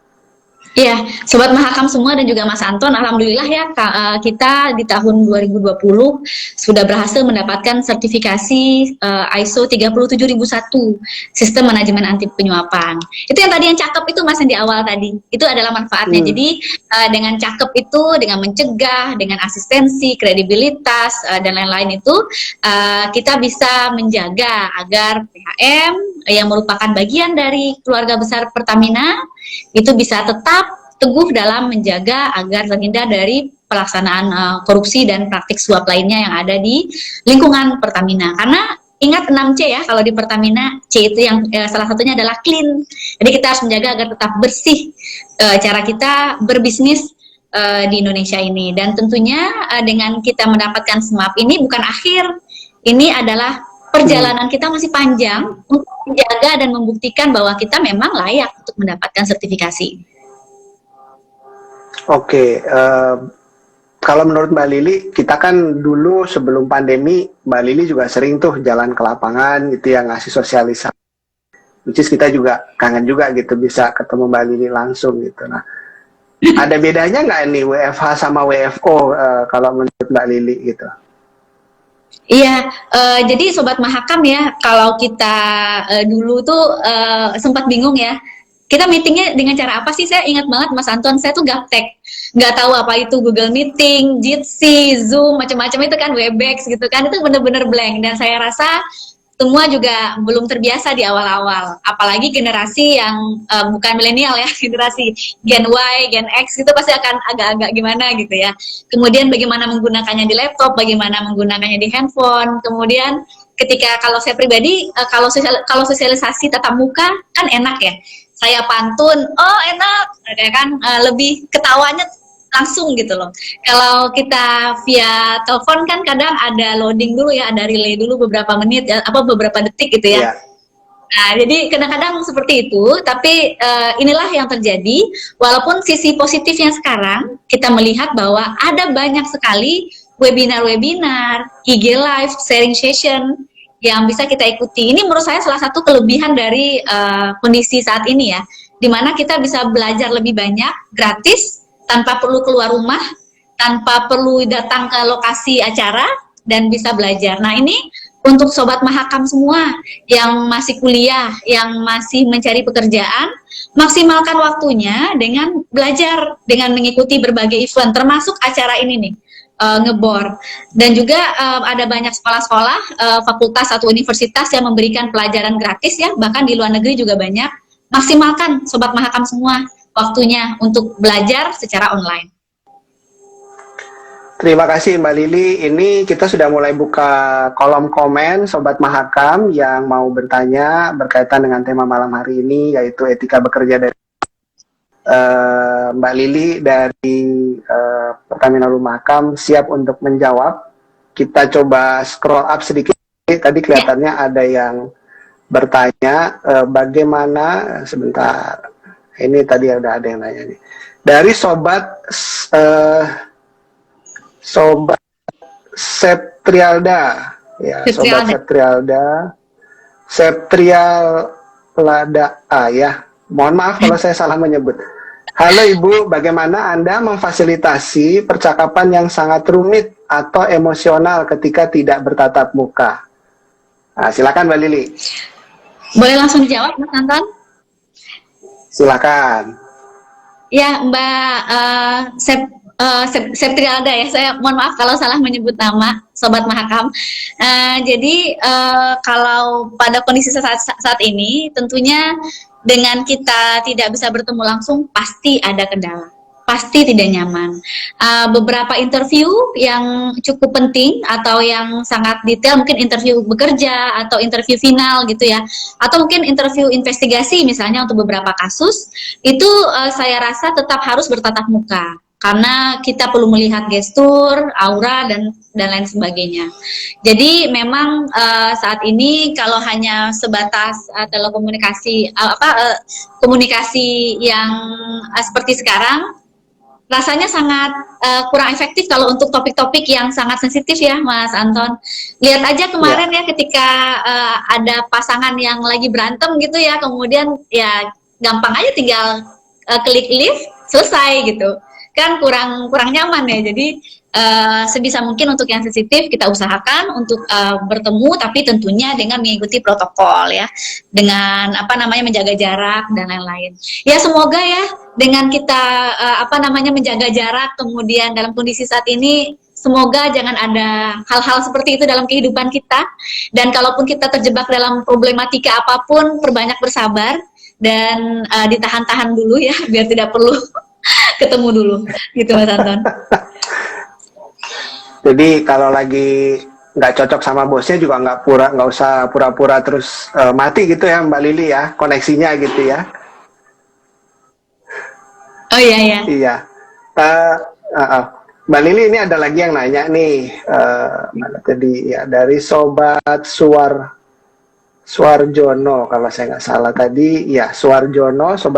Iya, Sobat Mahakam semua dan juga Mas Anton, alhamdulillah ya kita di tahun 2020 sudah berhasil mendapatkan sertifikasi ISO 37001 Sistem Manajemen Anti Penyuapan. Itu yang tadi yang cakep itu Mas yang di awal tadi, itu adalah manfaatnya. Jadi dengan cakep itu, dengan mencegah, dengan asistensi, kredibilitas dan lain-lain itu kita bisa menjaga agar PHM yang merupakan bagian dari keluarga besar Pertamina itu bisa tetap teguh dalam menjaga agar terhindar dari pelaksanaan korupsi dan praktik suap lainnya yang ada di lingkungan Pertamina. Karena ingat 6C ya, kalau di Pertamina C itu yang salah satunya adalah clean. Jadi kita harus menjaga agar tetap bersih cara kita berbisnis di Indonesia ini. Dan tentunya dengan kita mendapatkan SMAP ini bukan akhir, ini adalah perjalanan kita masih panjang untuk menjaga dan membuktikan bahwa kita memang layak untuk mendapatkan sertifikasi. Oke, kalau menurut Mbak Lili, kita kan dulu sebelum pandemi, Mbak Lili juga sering tuh jalan ke lapangan gitu ya, ngasih sosialisasi. Which is kita juga kangen juga gitu bisa ketemu Mbak Lili langsung gitu. Nah, ada bedanya nggak nih WFH sama WFO kalau menurut Mbak Lili gitu? Iya, jadi Sobat Mahakam ya, kalau kita dulu tuh sempat bingung ya, kita meetingnya dengan cara apa sih? Saya ingat banget Mas Anton, saya tuh gaptek, nggak tahu apa itu Google Meeting, Jitsi, Zoom, macam-macam itu kan, Webex gitu kan, itu bener-bener blank. Dan saya rasa semua juga belum terbiasa di awal-awal, apalagi generasi yang bukan milenial ya, generasi Gen Y, Gen X itu pasti akan agak-agak gimana gitu ya. Kemudian bagaimana menggunakannya di laptop, bagaimana menggunakannya di handphone. Kemudian ketika kalau saya pribadi, kalau sosialisasi tatap muka kan enak ya, saya pantun, oh enak, kayak kan lebih ketawanya langsung gitu loh. Kalau kita via telepon kan kadang ada loading dulu ya, ada relay dulu beberapa menit, beberapa detik gitu ya. Nah, jadi kadang-kadang seperti itu, tapi inilah yang terjadi. Walaupun sisi positifnya sekarang kita melihat bahwa ada banyak sekali webinar-webinar, IG Live, sharing session yang bisa kita ikuti. Ini menurut saya salah satu kelebihan dari kondisi saat ini ya. di mana kita bisa belajar lebih banyak, gratis, tanpa perlu keluar rumah, tanpa perlu datang ke lokasi acara, dan bisa belajar. Nah ini untuk Sobat Mahakam semua yang masih kuliah, yang masih mencari pekerjaan, maksimalkan waktunya dengan belajar, dengan mengikuti berbagai event, termasuk acara ini nih, ngebor. Dan juga ada banyak sekolah-sekolah, fakultas atau universitas yang memberikan pelajaran gratis ya, bahkan di luar negeri juga banyak. Maksimalkan Sobat Mahakam semua waktunya untuk belajar secara online. Terima kasih Mbak Lili. Ini kita sudah mulai buka kolom komen Sobat Mahakam yang mau bertanya berkaitan dengan tema malam hari ini, yaitu etika bekerja dari Mbak Lili dari Pertamina Rumah Mahakam siap untuk menjawab. Kita coba scroll up sedikit. Tadi kelihatannya ada yang bertanya bagaimana, sebentar. Ini tadi ada yang nanya nih. Dari Sobat Septrialda, ya, Sobat Septrialda ya. Mohon maaf kalau saya salah menyebut. Halo Ibu, bagaimana Anda memfasilitasi percakapan yang sangat rumit atau emosional ketika tidak bertatap muka? Nah, silakan Mbak Lili. Boleh langsung dijawab, Mas Anton? Silakan. Ya, Mbak Septrialda ya, saya mohon maaf kalau salah menyebut nama Sobat Mahakam. Jadi kalau pada kondisi saat ini, tentunya dengan kita tidak bisa bertemu langsung, pasti ada kendala, pasti tidak nyaman. Beberapa interview yang cukup penting atau yang sangat detail, mungkin interview bekerja atau interview final gitu ya, atau mungkin interview investigasi misalnya untuk beberapa kasus, itu saya rasa tetap harus bertatap muka. Karena kita perlu melihat gestur, aura, dan lain sebagainya. Jadi memang saat ini kalau hanya sebatas telekomunikasi, komunikasi yang seperti sekarang, rasanya sangat kurang efektif kalau untuk topik-topik yang sangat sensitif ya, Mas Anton. Lihat aja kemarin ya ketika ada pasangan yang lagi berantem gitu ya, kemudian ya gampang aja tinggal klik lift, selesai gitu. Kan kurang nyaman ya. Jadi sebisa mungkin untuk yang sensitif kita usahakan untuk bertemu, tapi tentunya dengan mengikuti protokol ya, dengan menjaga jarak dan lain-lain. Ya semoga ya dengan kita menjaga jarak, kemudian dalam kondisi saat ini semoga jangan ada hal-hal seperti itu dalam kehidupan kita. Dan kalaupun kita terjebak dalam problematika apapun, perbanyak bersabar dan ditahan-tahan dulu ya, biar tidak perlu ketemu dulu, gitu Mas Anton. Jadi kalau lagi nggak cocok sama bosnya juga nggak usah pura-pura terus mati gitu ya Mbak Lili ya, koneksinya gitu ya. Oh iya ya. Iya. Mbak Lili, ini ada lagi yang nanya nih, mana tadi ya, dari Sobat Suarjono kalau saya nggak salah tadi ya, Sobat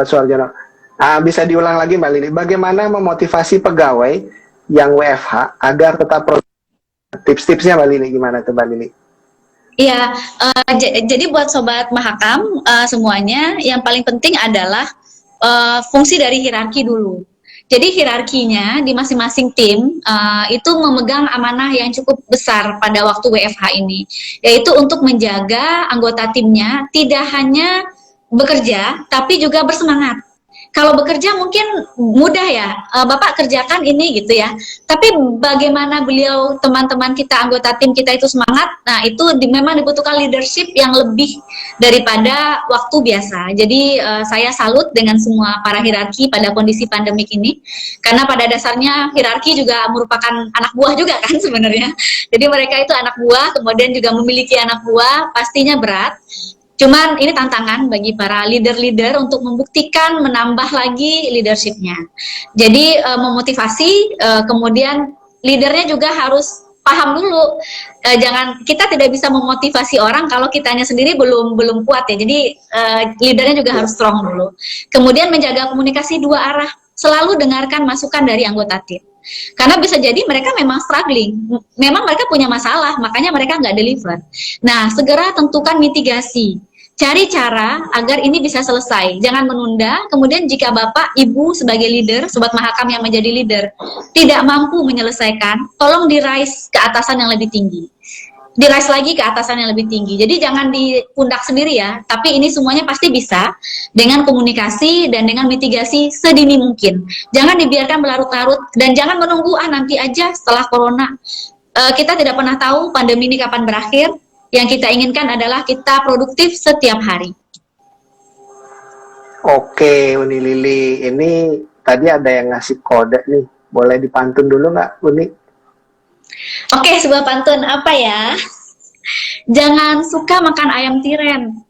Suarjono. Bisa diulang lagi Mbak Lili, bagaimana memotivasi pegawai yang WFH agar tetap produktif? Tips-tipsnya Mbak Lili gimana tuh Mbak Lili? Iya, jadi buat Sobat Mahakam semuanya, yang paling penting adalah fungsi dari hierarki dulu. Jadi hierarkinya di masing-masing tim itu memegang amanah yang cukup besar pada waktu WFH ini, yaitu untuk menjaga anggota timnya tidak hanya bekerja, tapi juga bersemangat. Kalau bekerja mungkin mudah ya, Bapak kerjakan ini gitu ya. Tapi bagaimana beliau, teman-teman kita, anggota tim kita itu semangat, nah itu memang dibutuhkan leadership yang lebih daripada waktu biasa. Jadi saya salut dengan semua para hierarki pada kondisi pandemik ini. Karena pada dasarnya hierarki juga merupakan anak buah juga kan sebenarnya. Jadi mereka itu anak buah, kemudian juga memiliki anak buah, pastinya berat. Cuman ini tantangan bagi para leader-leader untuk membuktikan, menambah lagi leadershipnya. Jadi memotivasi, kemudian leadernya juga harus paham dulu. Kita tidak bisa memotivasi orang kalau kitanya sendiri belum kuat ya. Jadi leadernya juga harus strong dulu. Kemudian menjaga komunikasi dua arah. Selalu dengarkan masukan dari anggota tim. Karena bisa jadi mereka memang struggling, memang mereka punya masalah, makanya mereka nggak deliver. Nah, segera tentukan mitigasi. cari cara agar ini bisa selesai. Jangan menunda. Kemudian jika Bapak, Ibu sebagai leader, Sobat Mahakam yang menjadi leader, tidak mampu menyelesaikan, tolong di-rise ke atasan yang lebih tinggi. Di-rise lagi ke atasan yang lebih tinggi. Jadi jangan di pundak sendiri ya, tapi ini semuanya pasti bisa dengan komunikasi dan dengan mitigasi sedini mungkin. Jangan dibiarkan berlarut-larut dan jangan menunggu nanti aja setelah corona. Kita tidak pernah tahu pandemi ini kapan berakhir. Yang kita inginkan adalah kita produktif setiap hari. Oke, Uni Lili, ini tadi ada yang ngasih kode nih. Boleh dipantun dulu nggak, Uni? Oke, sebuah pantun apa ya? Jangan suka makan ayam tiren.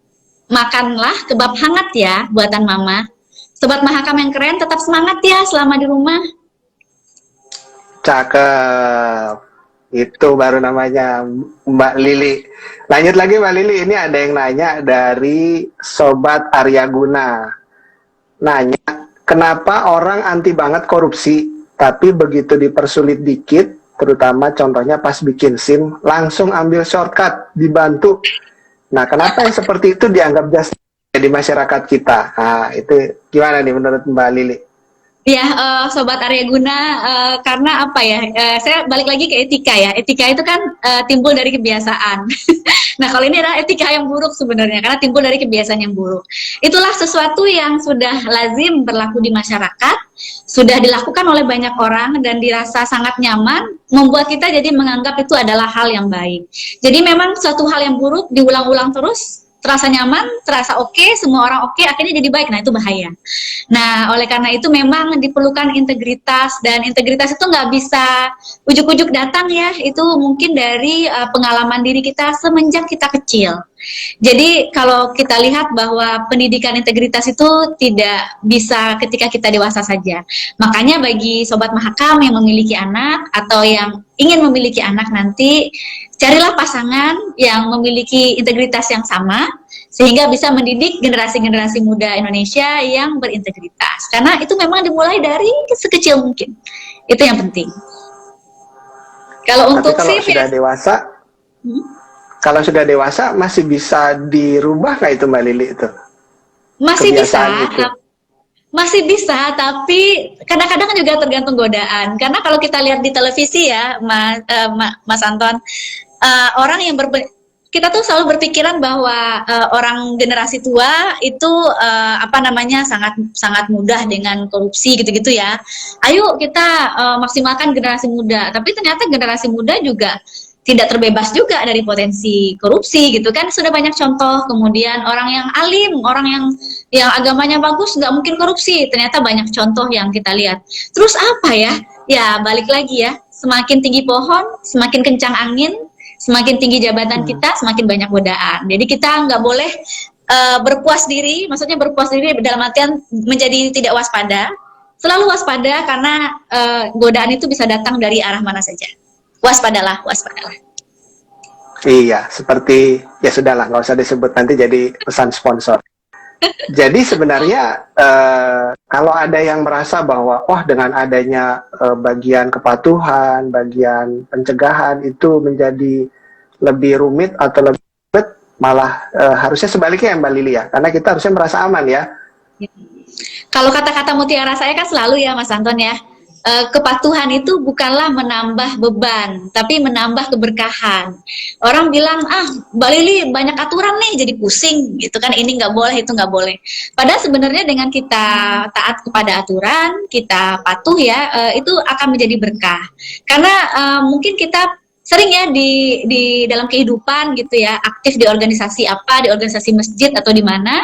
Makanlah kebab hangat ya, buatan mama. Sobat Mahakam yang keren, tetap semangat ya selama di rumah. Cakep. Itu baru namanya Mbak Lili. Lanjut lagi Mbak Lili, ini ada yang nanya dari Sobat Arya Guna. Nanya, kenapa orang anti banget korupsi, tapi begitu dipersulit dikit, terutama contohnya pas bikin SIM, langsung ambil shortcut, dibantu. Nah, kenapa yang seperti itu dianggap justice di masyarakat kita? Nah, itu gimana nih menurut Mbak Lili? Ya, Sobat Arya Guna, karena apa ya, saya balik lagi ke etika ya. Etika itu kan timbul dari kebiasaan. Nah, kalau ini adalah etika yang buruk sebenarnya, karena timbul dari kebiasaan yang buruk. Itulah sesuatu yang sudah lazim berlaku di masyarakat, sudah dilakukan oleh banyak orang, dan dirasa sangat nyaman, membuat kita jadi menganggap itu adalah hal yang baik. Jadi memang suatu hal yang buruk diulang-ulang terus, terasa nyaman, terasa oke, semua orang oke, akhirnya jadi baik. Nah, itu bahaya. Nah, oleh karena itu memang diperlukan integritas, dan integritas itu nggak bisa ujuk-ujuk datang ya, itu mungkin dari pengalaman diri kita semenjak kita kecil. Jadi kalau kita lihat bahwa pendidikan integritas itu tidak bisa ketika kita dewasa saja. Makanya bagi Sobat Mahakam yang memiliki anak atau yang ingin memiliki anak nanti, carilah pasangan yang memiliki integritas yang sama, sehingga bisa mendidik generasi-generasi muda Indonesia yang berintegritas. Karena itu memang dimulai dari sekecil mungkin. Itu yang penting. Kalau untuk sudah dewasa, kalau sudah dewasa masih bisa dirubah nggak itu Mbak Lili itu? Masih bisa. Masih bisa, tapi kadang-kadang juga tergantung godaan. Karena kalau kita lihat di televisi ya, Mas Anton, orang yang kita tuh selalu berpikiran bahwa orang generasi tua itu sangat mudah dengan korupsi gitu-gitu ya. Ayo kita maksimalkan generasi muda. Tapi ternyata generasi muda juga tidak terbebas juga dari potensi korupsi gitu kan. Sudah banyak contoh. Kemudian orang yang alim, orang yang agamanya bagus nggak mungkin korupsi. Ternyata banyak contoh yang kita lihat. Terus apa ya? Ya balik lagi ya. Semakin tinggi pohon, semakin kencang angin, semakin tinggi jabatan kita, semakin banyak godaan. Jadi kita nggak boleh berpuas diri. Maksudnya berpuas diri dalam artian menjadi tidak waspada. Selalu waspada karena godaan itu bisa datang dari arah mana saja. Waspadalah. Iya, seperti ya sudahlah, nggak usah disebut nanti jadi pesan sponsor. Jadi sebenarnya kalau ada yang merasa bahwa dengan adanya bagian kepatuhan, bagian pencegahan itu menjadi lebih rumit atau lebih ribet, malah harusnya sebaliknya ya Mbak Lili ya, karena kita harusnya merasa aman ya. Kalau kata-kata mutiara saya kan selalu ya Mas Anton ya, kepatuhan itu bukanlah menambah beban, tapi menambah keberkahan. Orang bilang, Mbak Lili banyak aturan nih, jadi pusing, gitu kan, ini nggak boleh, itu nggak boleh. Padahal sebenarnya dengan kita taat kepada aturan, kita patuh ya, itu akan menjadi berkah. Karena mungkin kita sering ya di dalam kehidupan gitu ya, aktif di organisasi apa, di organisasi masjid atau di mana,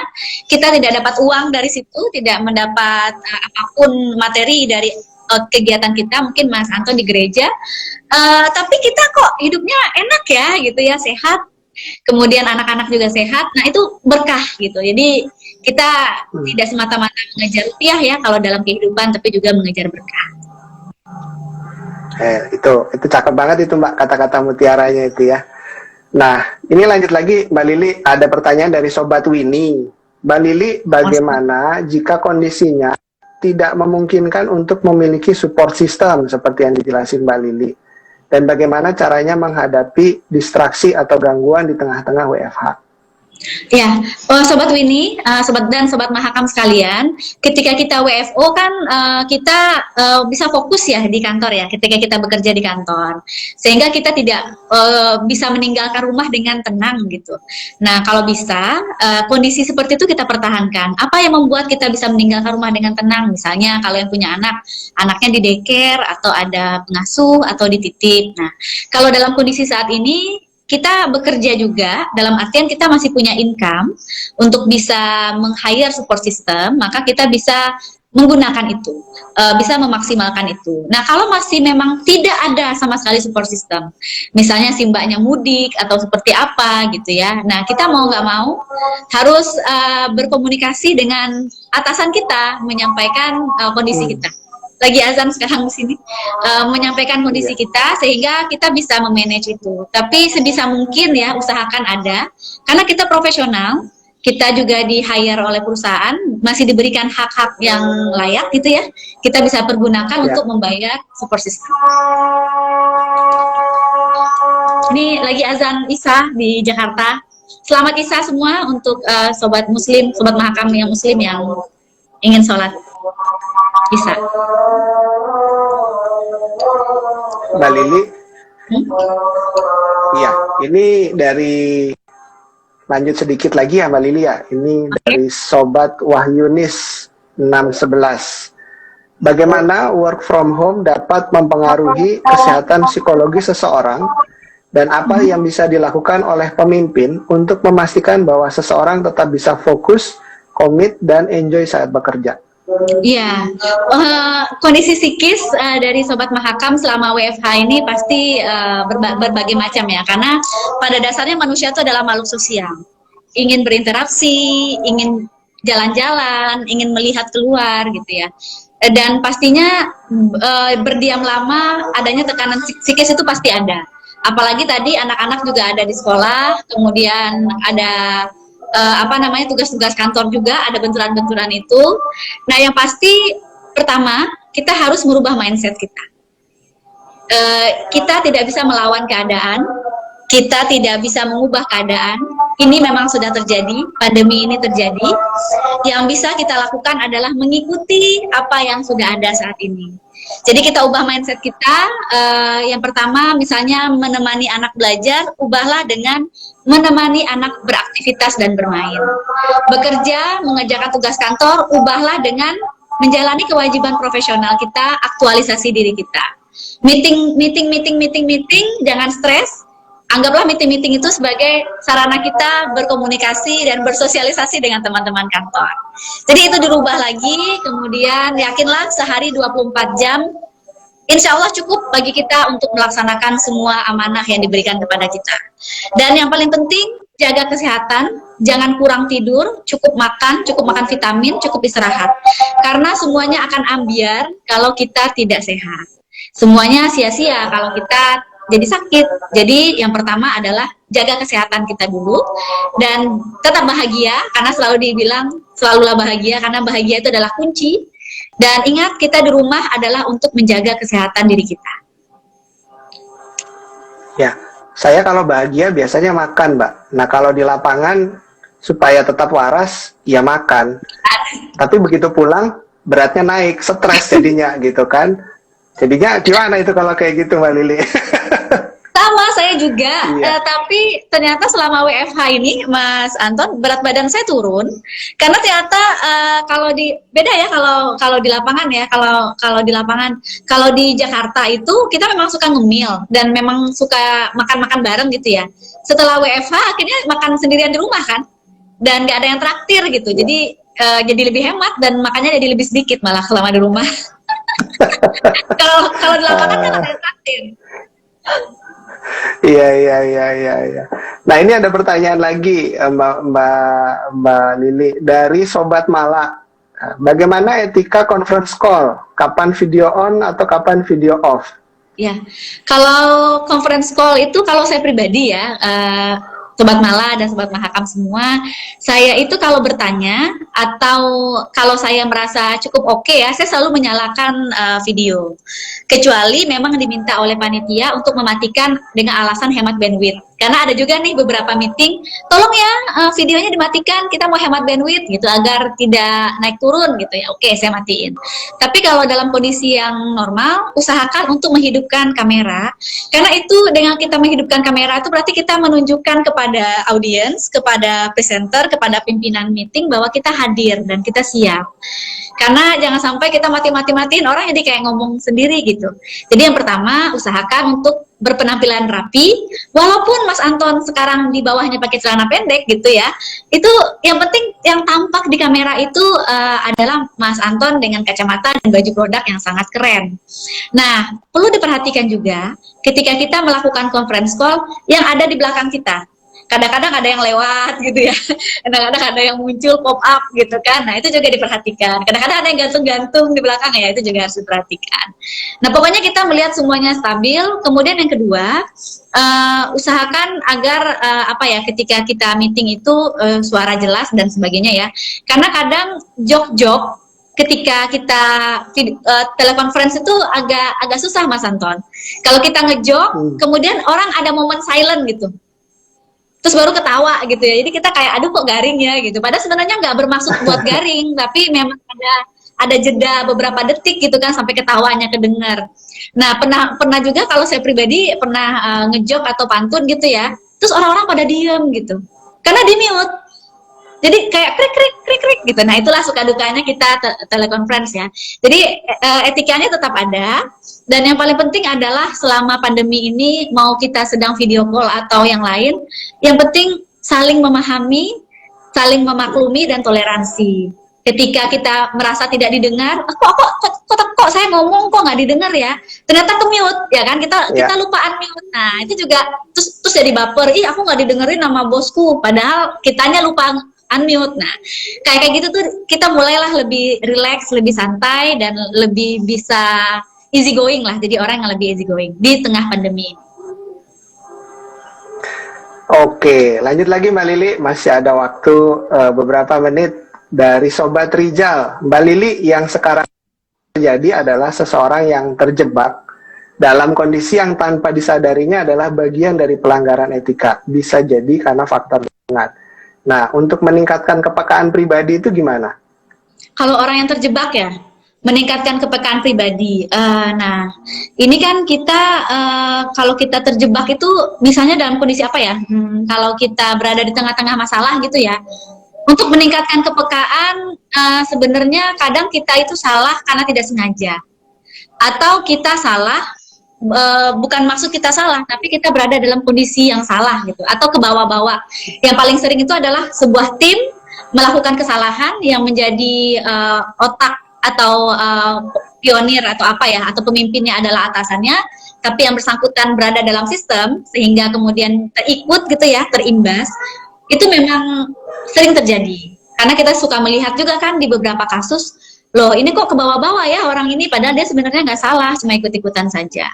kita tidak dapat uang dari situ, tidak mendapat apapun materi dari kegiatan kita, mungkin Mas Anton di gereja, tapi kita kok hidupnya enak ya gitu ya, sehat, kemudian anak-anak juga sehat, nah itu berkah gitu. Jadi kita tidak semata-mata mengejar rupiah ya kalau dalam kehidupan, tapi juga mengejar berkah. Itu cakep banget itu Mbak, kata-kata mutiaranya itu ya. Nah, ini lanjut lagi Mbak Lili, ada pertanyaan dari Sobat Winnie. Mbak Lili, bagaimana jika kondisinya tidak memungkinkan untuk memiliki support system seperti yang dijelasin Mbak Lili? Dan bagaimana caranya menghadapi distraksi atau gangguan di tengah-tengah WFH? Ya, Sobat Winnie, Sobat dan Sobat Mahakam sekalian, ketika kita WFO kan kita bisa fokus ya di kantor ya, ketika kita bekerja di kantor, sehingga kita tidak bisa meninggalkan rumah dengan tenang gitu. Nah, kalau bisa kondisi seperti itu kita pertahankan. Apa yang membuat kita bisa meninggalkan rumah dengan tenang? Misalnya kalau yang punya anak, anaknya di daycare atau ada pengasuh atau dititip. Nah, kalau dalam kondisi saat ini kita bekerja juga dalam artian kita masih punya income untuk bisa meng-hire support system, maka kita bisa menggunakan itu, bisa memaksimalkan itu. Nah, kalau masih memang tidak ada sama sekali support system, misalnya si mbaknya mudik atau seperti apa gitu ya, nah kita mau nggak mau harus berkomunikasi dengan atasan kita, menyampaikan kondisi Hmm, kita lagi azan sekarang di sini, menyampaikan kondisi iya. kita sehingga kita bisa memanage itu. Tapi sebisa mungkin ya usahakan ada, karena kita profesional, kita juga di hire oleh perusahaan, masih diberikan hak-hak yang layak gitu ya. Kita bisa pergunakan Ya. untuk membayar support system. Ini lagi azan Isya di Jakarta. Selamat Isya semua untuk sobat Muslim, sobat Mahakam yang Muslim yang ingin sholat Isya. Mbak Lili, Hmm? iya, ini dari lanjut sedikit lagi ya Mbak Lili ya. Ini dari Sobat Wahyunis 611. Bagaimana work from home dapat mempengaruhi kesehatan psikologi seseorang dan apa yang bisa dilakukan oleh pemimpin untuk memastikan bahwa seseorang tetap bisa fokus, komit, dan enjoy saat bekerja? Iya, kondisi psikis dari Sobat Mahakam selama WFH ini pasti berbagai macam ya, karena pada dasarnya manusia itu adalah makhluk sosial, ingin berinteraksi, ingin jalan-jalan, ingin melihat keluar gitu ya, dan pastinya berdiam lama adanya tekanan psikis itu pasti ada, apalagi tadi anak-anak juga ada di sekolah, kemudian ada apa namanya tugas-tugas kantor juga ada benturan-benturan itu. Nah, yang pasti pertama kita harus merubah mindset kita. Kita tidak bisa melawan keadaan, kita tidak bisa mengubah keadaan. Ini memang sudah terjadi, pandemi ini terjadi. Yang bisa kita lakukan adalah mengikuti apa yang sudah ada saat ini. Jadi kita ubah mindset kita. Yang pertama, misalnya menemani anak belajar, ubahlah dengan menemani anak beraktivitas dan bermain. Bekerja, mengerjakan tugas kantor, ubahlah dengan menjalani kewajiban profesional kita, aktualisasi diri kita. Meeting, jangan stres. Anggaplah meeting itu sebagai sarana kita berkomunikasi dan bersosialisasi dengan teman-teman kantor. Jadi itu dirubah lagi, kemudian yakinlah sehari 24 jam, insya Allah cukup bagi kita untuk melaksanakan semua amanah yang diberikan kepada kita. Dan yang paling penting, jaga kesehatan, jangan kurang tidur, cukup makan vitamin, cukup istirahat. Karena semuanya akan ambiar kalau kita tidak sehat. Semuanya sia-sia kalau kita jadi sakit. Jadi yang pertama adalah jaga kesehatan kita dulu dan tetap bahagia, karena selalu dibilang selalulah bahagia, karena bahagia itu adalah kunci. Dan ingat, kita di rumah adalah untuk menjaga kesehatan diri kita. Ya, saya kalau bahagia biasanya makan, Mbak. Nah, kalau di lapangan supaya tetap waras, ya makan. Tapi begitu pulang, beratnya naik, stres jadinya gitu kan. Jadinya gimana itu kalau kayak gitu, Mbak Lili? Sama, saya juga, Iya. tapi ternyata selama WFH ini, Mas Anton, berat badan saya turun, karena ternyata kalau di beda ya kalau di lapangan ya, kalau di lapangan, kalau di Jakarta itu kita memang suka ngemil dan memang suka makan-makan bareng gitu ya. Setelah WFH akhirnya makan sendirian di rumah kan, dan nggak ada yang traktir gitu, Iya. jadi lebih hemat dan makannya jadi lebih sedikit malah selama di rumah. Kalau di lapangan kan ada Ah, yang traktir. iya, iya, iya, iya, iya. Nah, ini ada pertanyaan lagi, Mbak Lili dari Sobat Mala. Bagaimana etika conference call? Kapan video on atau kapan video off? Ya, kalau conference call itu kalau saya pribadi ya, Sobat Mala dan Sobat Mahakam semua, saya itu kalau bertanya atau kalau saya merasa cukup oke ya, saya selalu menyalakan video. Kecuali memang diminta oleh panitia untuk mematikan dengan alasan hemat bandwidth. Karena ada juga nih beberapa meeting, tolong ya videonya dimatikan, kita mau hemat bandwidth gitu agar tidak naik turun gitu ya. Oke, saya matiin. Tapi kalau dalam kondisi yang normal, usahakan untuk menghidupkan kamera. Karena itu dengan kita menghidupkan kamera itu berarti kita menunjukkan kepada audiens, kepada presenter, kepada pimpinan meeting bahwa kita hadir dan kita siap. Karena jangan sampai kita mati-matiin orang jadi kayak ngomong sendiri gitu. Jadi yang pertama, usahakan untuk berpenampilan rapi, walaupun Mas Anton sekarang di bawahnya pakai celana pendek gitu ya, itu yang penting yang tampak di kamera itu adalah Mas Anton dengan kacamata dan baju produk yang sangat keren. Nah, perlu diperhatikan juga ketika kita melakukan conference call yang ada di belakang kita. Kadang-kadang ada yang lewat gitu ya, kadang-kadang ada yang muncul pop up gitu kan. Nah itu juga diperhatikan. Kadang-kadang ada yang gantung-gantung di belakang ya, itu juga harus diperhatikan. Nah pokoknya kita melihat semuanya stabil. Kemudian yang kedua, usahakan agar apa ya, ketika kita meeting itu suara jelas dan sebagainya ya. Karena kadang jok-jok ketika kita telekonferensi itu agak susah Mas Anton. Kalau kita ngejok, kemudian orang ada momen silent gitu. Terus baru ketawa gitu ya, jadi kita kayak aduh kok garing ya gitu, padahal sebenarnya nggak bermaksud buat garing, tapi memang ada jeda beberapa detik gitu kan sampai ketawanya kedengar. Nah pernah juga kalau saya pribadi pernah ngejok atau pantun gitu ya, terus orang-orang pada diem gitu, karena di mute. Jadi kayak krik krik krik krik gitu. Nah itulah suka dukanya kita telekonferensi ya. Jadi etikanya tetap ada. Dan yang paling penting adalah selama pandemi ini mau kita sedang video call atau yang lain, yang penting saling memahami, saling memaklumi dan toleransi. Ketika kita merasa tidak didengar, kok saya ngomong kok nggak didengar ya? Ternyata ke mute ya kan, kita lupa unmute. Nah itu juga terus jadi baper, ih aku nggak didengerin nama bosku, padahal kitanya lupa unmute. Nah, kayak gitu tuh kita mulailah lebih relax, lebih santai dan lebih bisa easy going lah. Jadi orang yang lebih easy going di tengah pandemi. Oke, lanjut lagi Mbak Lili. Masih ada waktu beberapa menit dari Sobat Rijal. Mbak Lili, yang sekarang terjadi adalah seseorang yang terjebak dalam kondisi yang tanpa disadarinya adalah bagian dari pelanggaran etika. Bisa jadi karena faktor lingkungan. Nah, untuk meningkatkan kepekaan pribadi itu gimana? Kalau orang yang terjebak ya, meningkatkan kepekaan pribadi. Nah, ini kan kita kalau kita terjebak itu misalnya dalam kondisi apa ya? Kalau kita berada di tengah-tengah masalah gitu ya. Untuk meningkatkan kepekaan, sebenarnya kadang kita itu salah karena tidak sengaja. Atau kita salah bukan maksud kita salah, tapi kita berada dalam kondisi yang salah gitu, atau ke bawah-bawah. Yang paling sering itu adalah sebuah tim melakukan kesalahan yang menjadi otak atau pionir atau apa ya, atau pemimpinnya adalah atasannya, tapi yang bersangkutan berada dalam sistem sehingga kemudian terikut gitu ya, terimbas. Itu memang sering terjadi. Karena kita suka melihat juga kan di beberapa kasus, loh ini kok ke bawah-bawah ya orang ini, padahal dia sebenarnya nggak salah, cuma ikut-ikutan saja.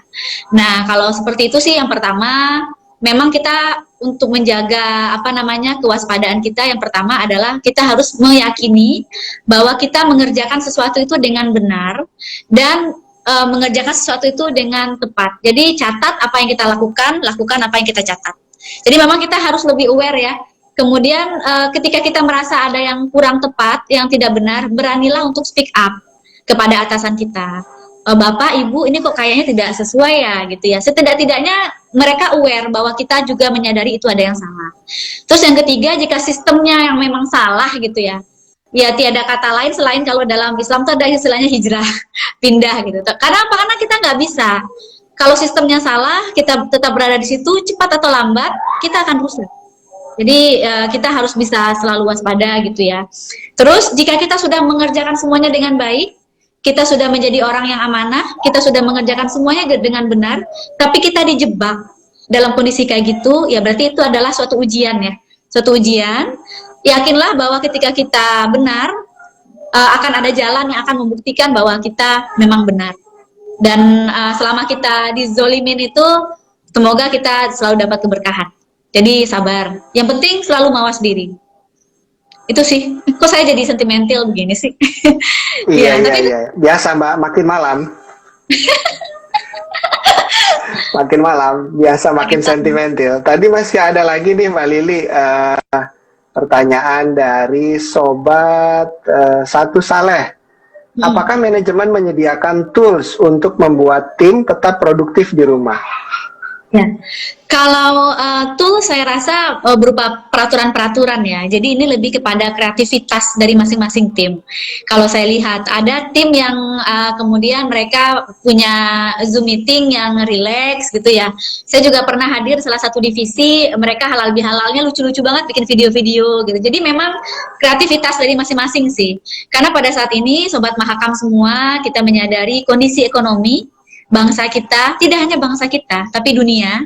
Nah kalau seperti itu sih yang pertama, memang kita untuk menjaga kewaspadaan kita, yang pertama adalah kita harus meyakini bahwa kita mengerjakan sesuatu itu dengan benar dan mengerjakan sesuatu itu dengan tepat. Jadi catat apa yang kita lakukan apa yang kita catat. Jadi memang kita harus lebih aware ya. Kemudian ketika kita merasa ada yang kurang tepat, yang tidak benar, beranilah untuk speak up kepada atasan kita. Bapak, Ibu, ini kok kayaknya tidak sesuai ya, gitu ya. Setidak-tidaknya mereka aware bahwa kita juga menyadari itu ada yang salah. Terus yang ketiga, jika sistemnya yang memang salah gitu ya, ya tiada kata lain selain kalau dalam Islam itu ada istilahnya hijrah, pindah gitu. Karena apa? Karena kita nggak bisa. Kalau sistemnya salah, kita tetap berada di situ, cepat atau lambat, kita akan rusak. Jadi kita harus bisa selalu waspada gitu ya. Terus jika kita sudah mengerjakan semuanya dengan baik, kita sudah menjadi orang yang amanah, kita sudah mengerjakan semuanya dengan benar, tapi kita dijebak dalam kondisi kayak gitu, ya berarti itu adalah suatu ujian ya. Suatu ujian, yakinlah bahwa ketika kita benar, akan ada jalan yang akan membuktikan bahwa kita memang benar. Dan selama kita dizolimin itu, semoga kita selalu dapat keberkahan. Jadi sabar. Yang penting selalu mawas diri. Itu sih, kok saya jadi sentimental begini sih. Iya, Ya, iya, tapi iya. Biasa Mbak, makin malam. Makin malam, biasa makin makin tahu. sentimental. Tadi masih ada lagi nih Mbak Lili, pertanyaan dari Sobat Satu Saleh. Hmm. Apakah manajemen menyediakan tools untuk membuat tim tetap produktif di rumah? Ya, kalau tool saya rasa berupa peraturan-peraturan ya. Jadi ini lebih kepada kreativitas dari masing-masing tim. Kalau saya lihat ada tim yang kemudian mereka punya Zoom meeting yang relax gitu ya. Saya juga pernah hadir salah satu divisi, mereka halal bihalalnya lucu-lucu banget bikin video-video gitu. Jadi memang kreativitas dari masing-masing sih. Karena pada saat ini Sobat Mahakam semua kita menyadari kondisi ekonomi bangsa kita, tidak hanya bangsa kita, tapi dunia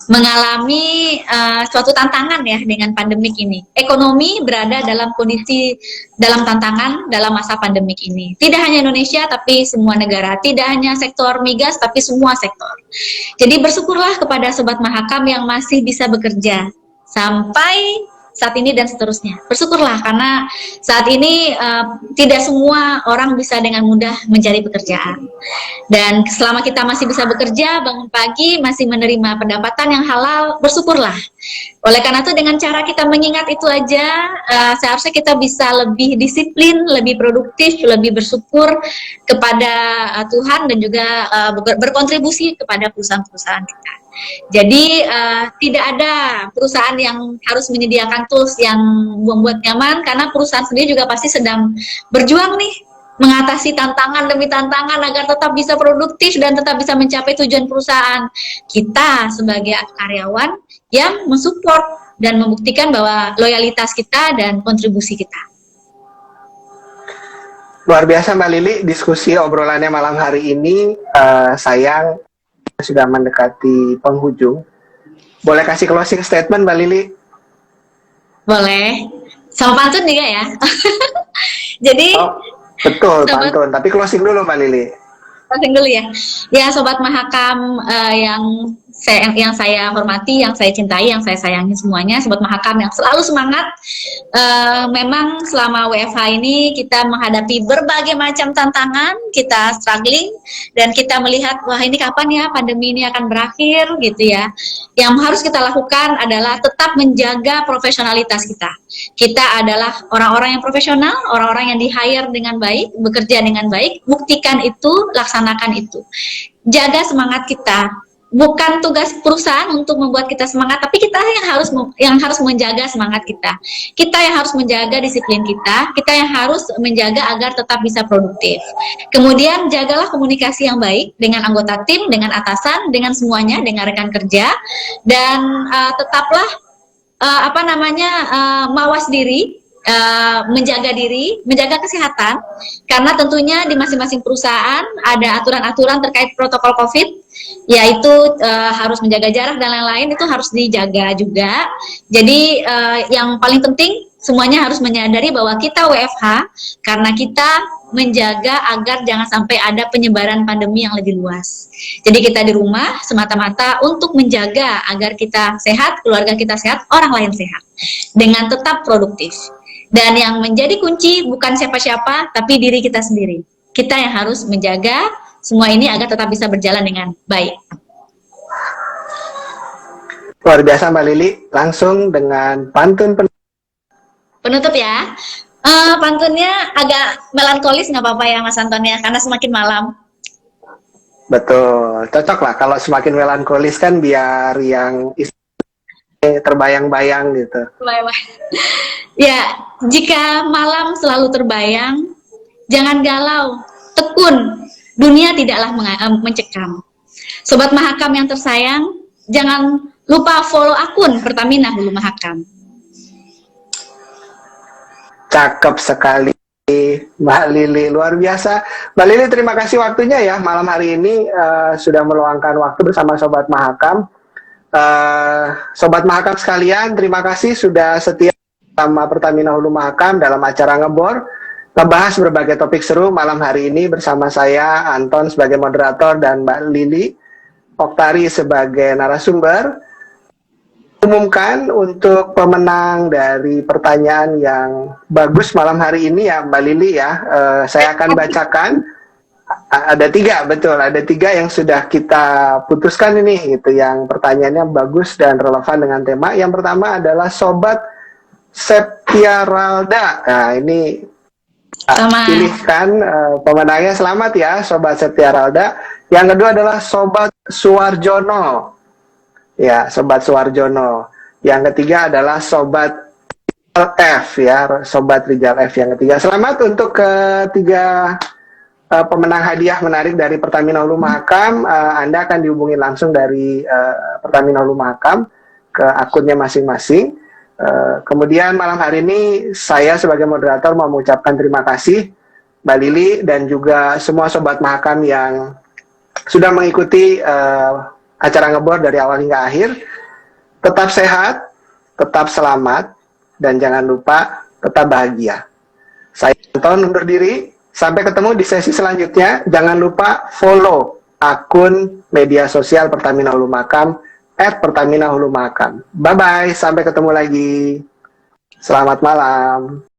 mengalami suatu tantangan ya dengan pandemik ini. Ekonomi berada dalam kondisi dalam tantangan dalam masa pandemik ini. Tidak hanya Indonesia tapi semua negara, tidak hanya sektor migas tapi semua sektor. Jadi bersyukurlah kepada Sobat Mahakam yang masih bisa bekerja sampai saat ini dan seterusnya. Bersyukurlah karena saat ini tidak semua orang bisa dengan mudah mencari pekerjaan. Dan selama kita masih bisa bekerja, bangun pagi, masih menerima pendapatan yang halal, bersyukurlah. Oleh karena itu dengan cara kita mengingat itu aja, seharusnya kita bisa lebih disiplin, lebih produktif, lebih bersyukur kepada Tuhan dan juga berkontribusi kepada perusahaan-perusahaan kita. Jadi tidak ada perusahaan yang harus menyediakan tools yang membuat nyaman karena perusahaan sendiri juga pasti sedang berjuang nih mengatasi tantangan demi tantangan agar tetap bisa produktif dan tetap bisa mencapai tujuan perusahaan. Kita sebagai karyawan yang mensupport dan membuktikan bahwa loyalitas kita dan kontribusi kita. Luar biasa Mbak Lili, diskusi obrolannya malam hari ini. Sayang sudah mendekati penghujung. Boleh kasih closing statement Mbak Lili? Boleh. Sama pantun juga ya. Jadi betul, pantun. Tapi closing dulu Mbak Lili. Closing dulu ya. Ya Sobat Mahakam yang saya hormati, yang saya cintai, yang saya sayangi semuanya, Sobat Mahakam yang selalu semangat. Memang selama WFH ini kita menghadapi berbagai macam tantangan, kita struggling dan kita melihat wah ini kapan ya pandemi ini akan berakhir gitu ya. Yang harus kita lakukan adalah tetap menjaga profesionalitas kita. Kita adalah orang-orang yang profesional, orang-orang yang di-hire dengan baik, bekerja dengan baik, buktikan itu, laksanakan itu. Jaga semangat kita. Bukan tugas perusahaan untuk membuat kita semangat, tapi kita yang harus menjaga semangat kita. Kita yang harus menjaga disiplin kita yang harus menjaga agar tetap bisa produktif. Kemudian jagalah komunikasi yang baik dengan anggota tim, dengan atasan, dengan semuanya, dengan rekan kerja, dan tetaplah mawas diri, menjaga diri, menjaga kesehatan, karena tentunya di masing-masing perusahaan ada aturan-aturan terkait protokol COVID, yaitu harus menjaga jarak dan lain-lain itu harus dijaga juga. Jadi yang paling penting semuanya harus menyadari bahwa kita WFH karena kita menjaga agar jangan sampai ada penyebaran pandemi yang lebih luas. Jadi kita di rumah semata-mata untuk menjaga agar kita sehat, keluarga kita sehat, orang lain sehat, dengan tetap produktif. Dan yang menjadi kunci bukan siapa-siapa, tapi diri kita sendiri. Kita yang harus menjaga semua ini agar tetap bisa berjalan dengan baik. Luar biasa Mbak Lili, langsung dengan pantun penutup ya. Pantunnya agak melankolis nggak apa-apa ya Mas Anton ya, karena semakin malam. Betul, cocok lah kalau semakin melankolis kan biar yang terbayang-bayang gitu. Ya, jika malam selalu terbayang, jangan galau, tekun, dunia tidaklah mencekam. Sobat Mahakam yang tersayang, jangan lupa follow akun Pertamina Hulu Mahakam. Cakep sekali Mbak Lili, luar biasa. Mbak Lili, terima kasih waktunya ya malam hari ini, sudah meluangkan waktu bersama Sobat Mahakam. Sobat Mahakam sekalian, terima kasih sudah setia sama Pertamina Hulu Mahakam dalam acara Ngebor, membahas berbagai topik seru malam hari ini bersama saya Anton sebagai moderator dan Mbak Lili Oktari sebagai narasumber. umumkan untuk pemenang dari pertanyaan yang bagus malam hari ini ya Mbak Lili ya. Saya akan bacakan. Ada tiga, betul. Ada tiga yang sudah kita putuskan ini, gitu. Yang pertanyaannya bagus dan relevan dengan tema. Yang pertama adalah Sobat Septiaralda. Nah, ini pilihkan pemenangnya. Selamat ya, Sobat Septiaralda. Yang kedua adalah Sobat Suwarjono. Ya, Sobat Suwarjono. Yang ketiga adalah Sobat F ya, Sobat Rijal F yang ketiga. Selamat untuk ketiga pemenang hadiah menarik dari Pertamina Hulu Mahakam. Anda akan dihubungi langsung dari Pertamina Hulu Mahakam ke akunnya masing-masing. Kemudian malam hari ini saya sebagai moderator mau mengucapkan terima kasih Mbak Lili dan juga semua Sobat Mahakam yang sudah mengikuti acara ngebor dari awal hingga akhir. Tetap sehat, tetap selamat, dan jangan lupa tetap bahagia. Saya Anton undur diri. Sampai ketemu di sesi selanjutnya. Jangan lupa follow akun media sosial Pertamina Hulu Mahakam @Pertamina Hulu Mahakam. Bye bye. Sampai ketemu lagi. Selamat malam.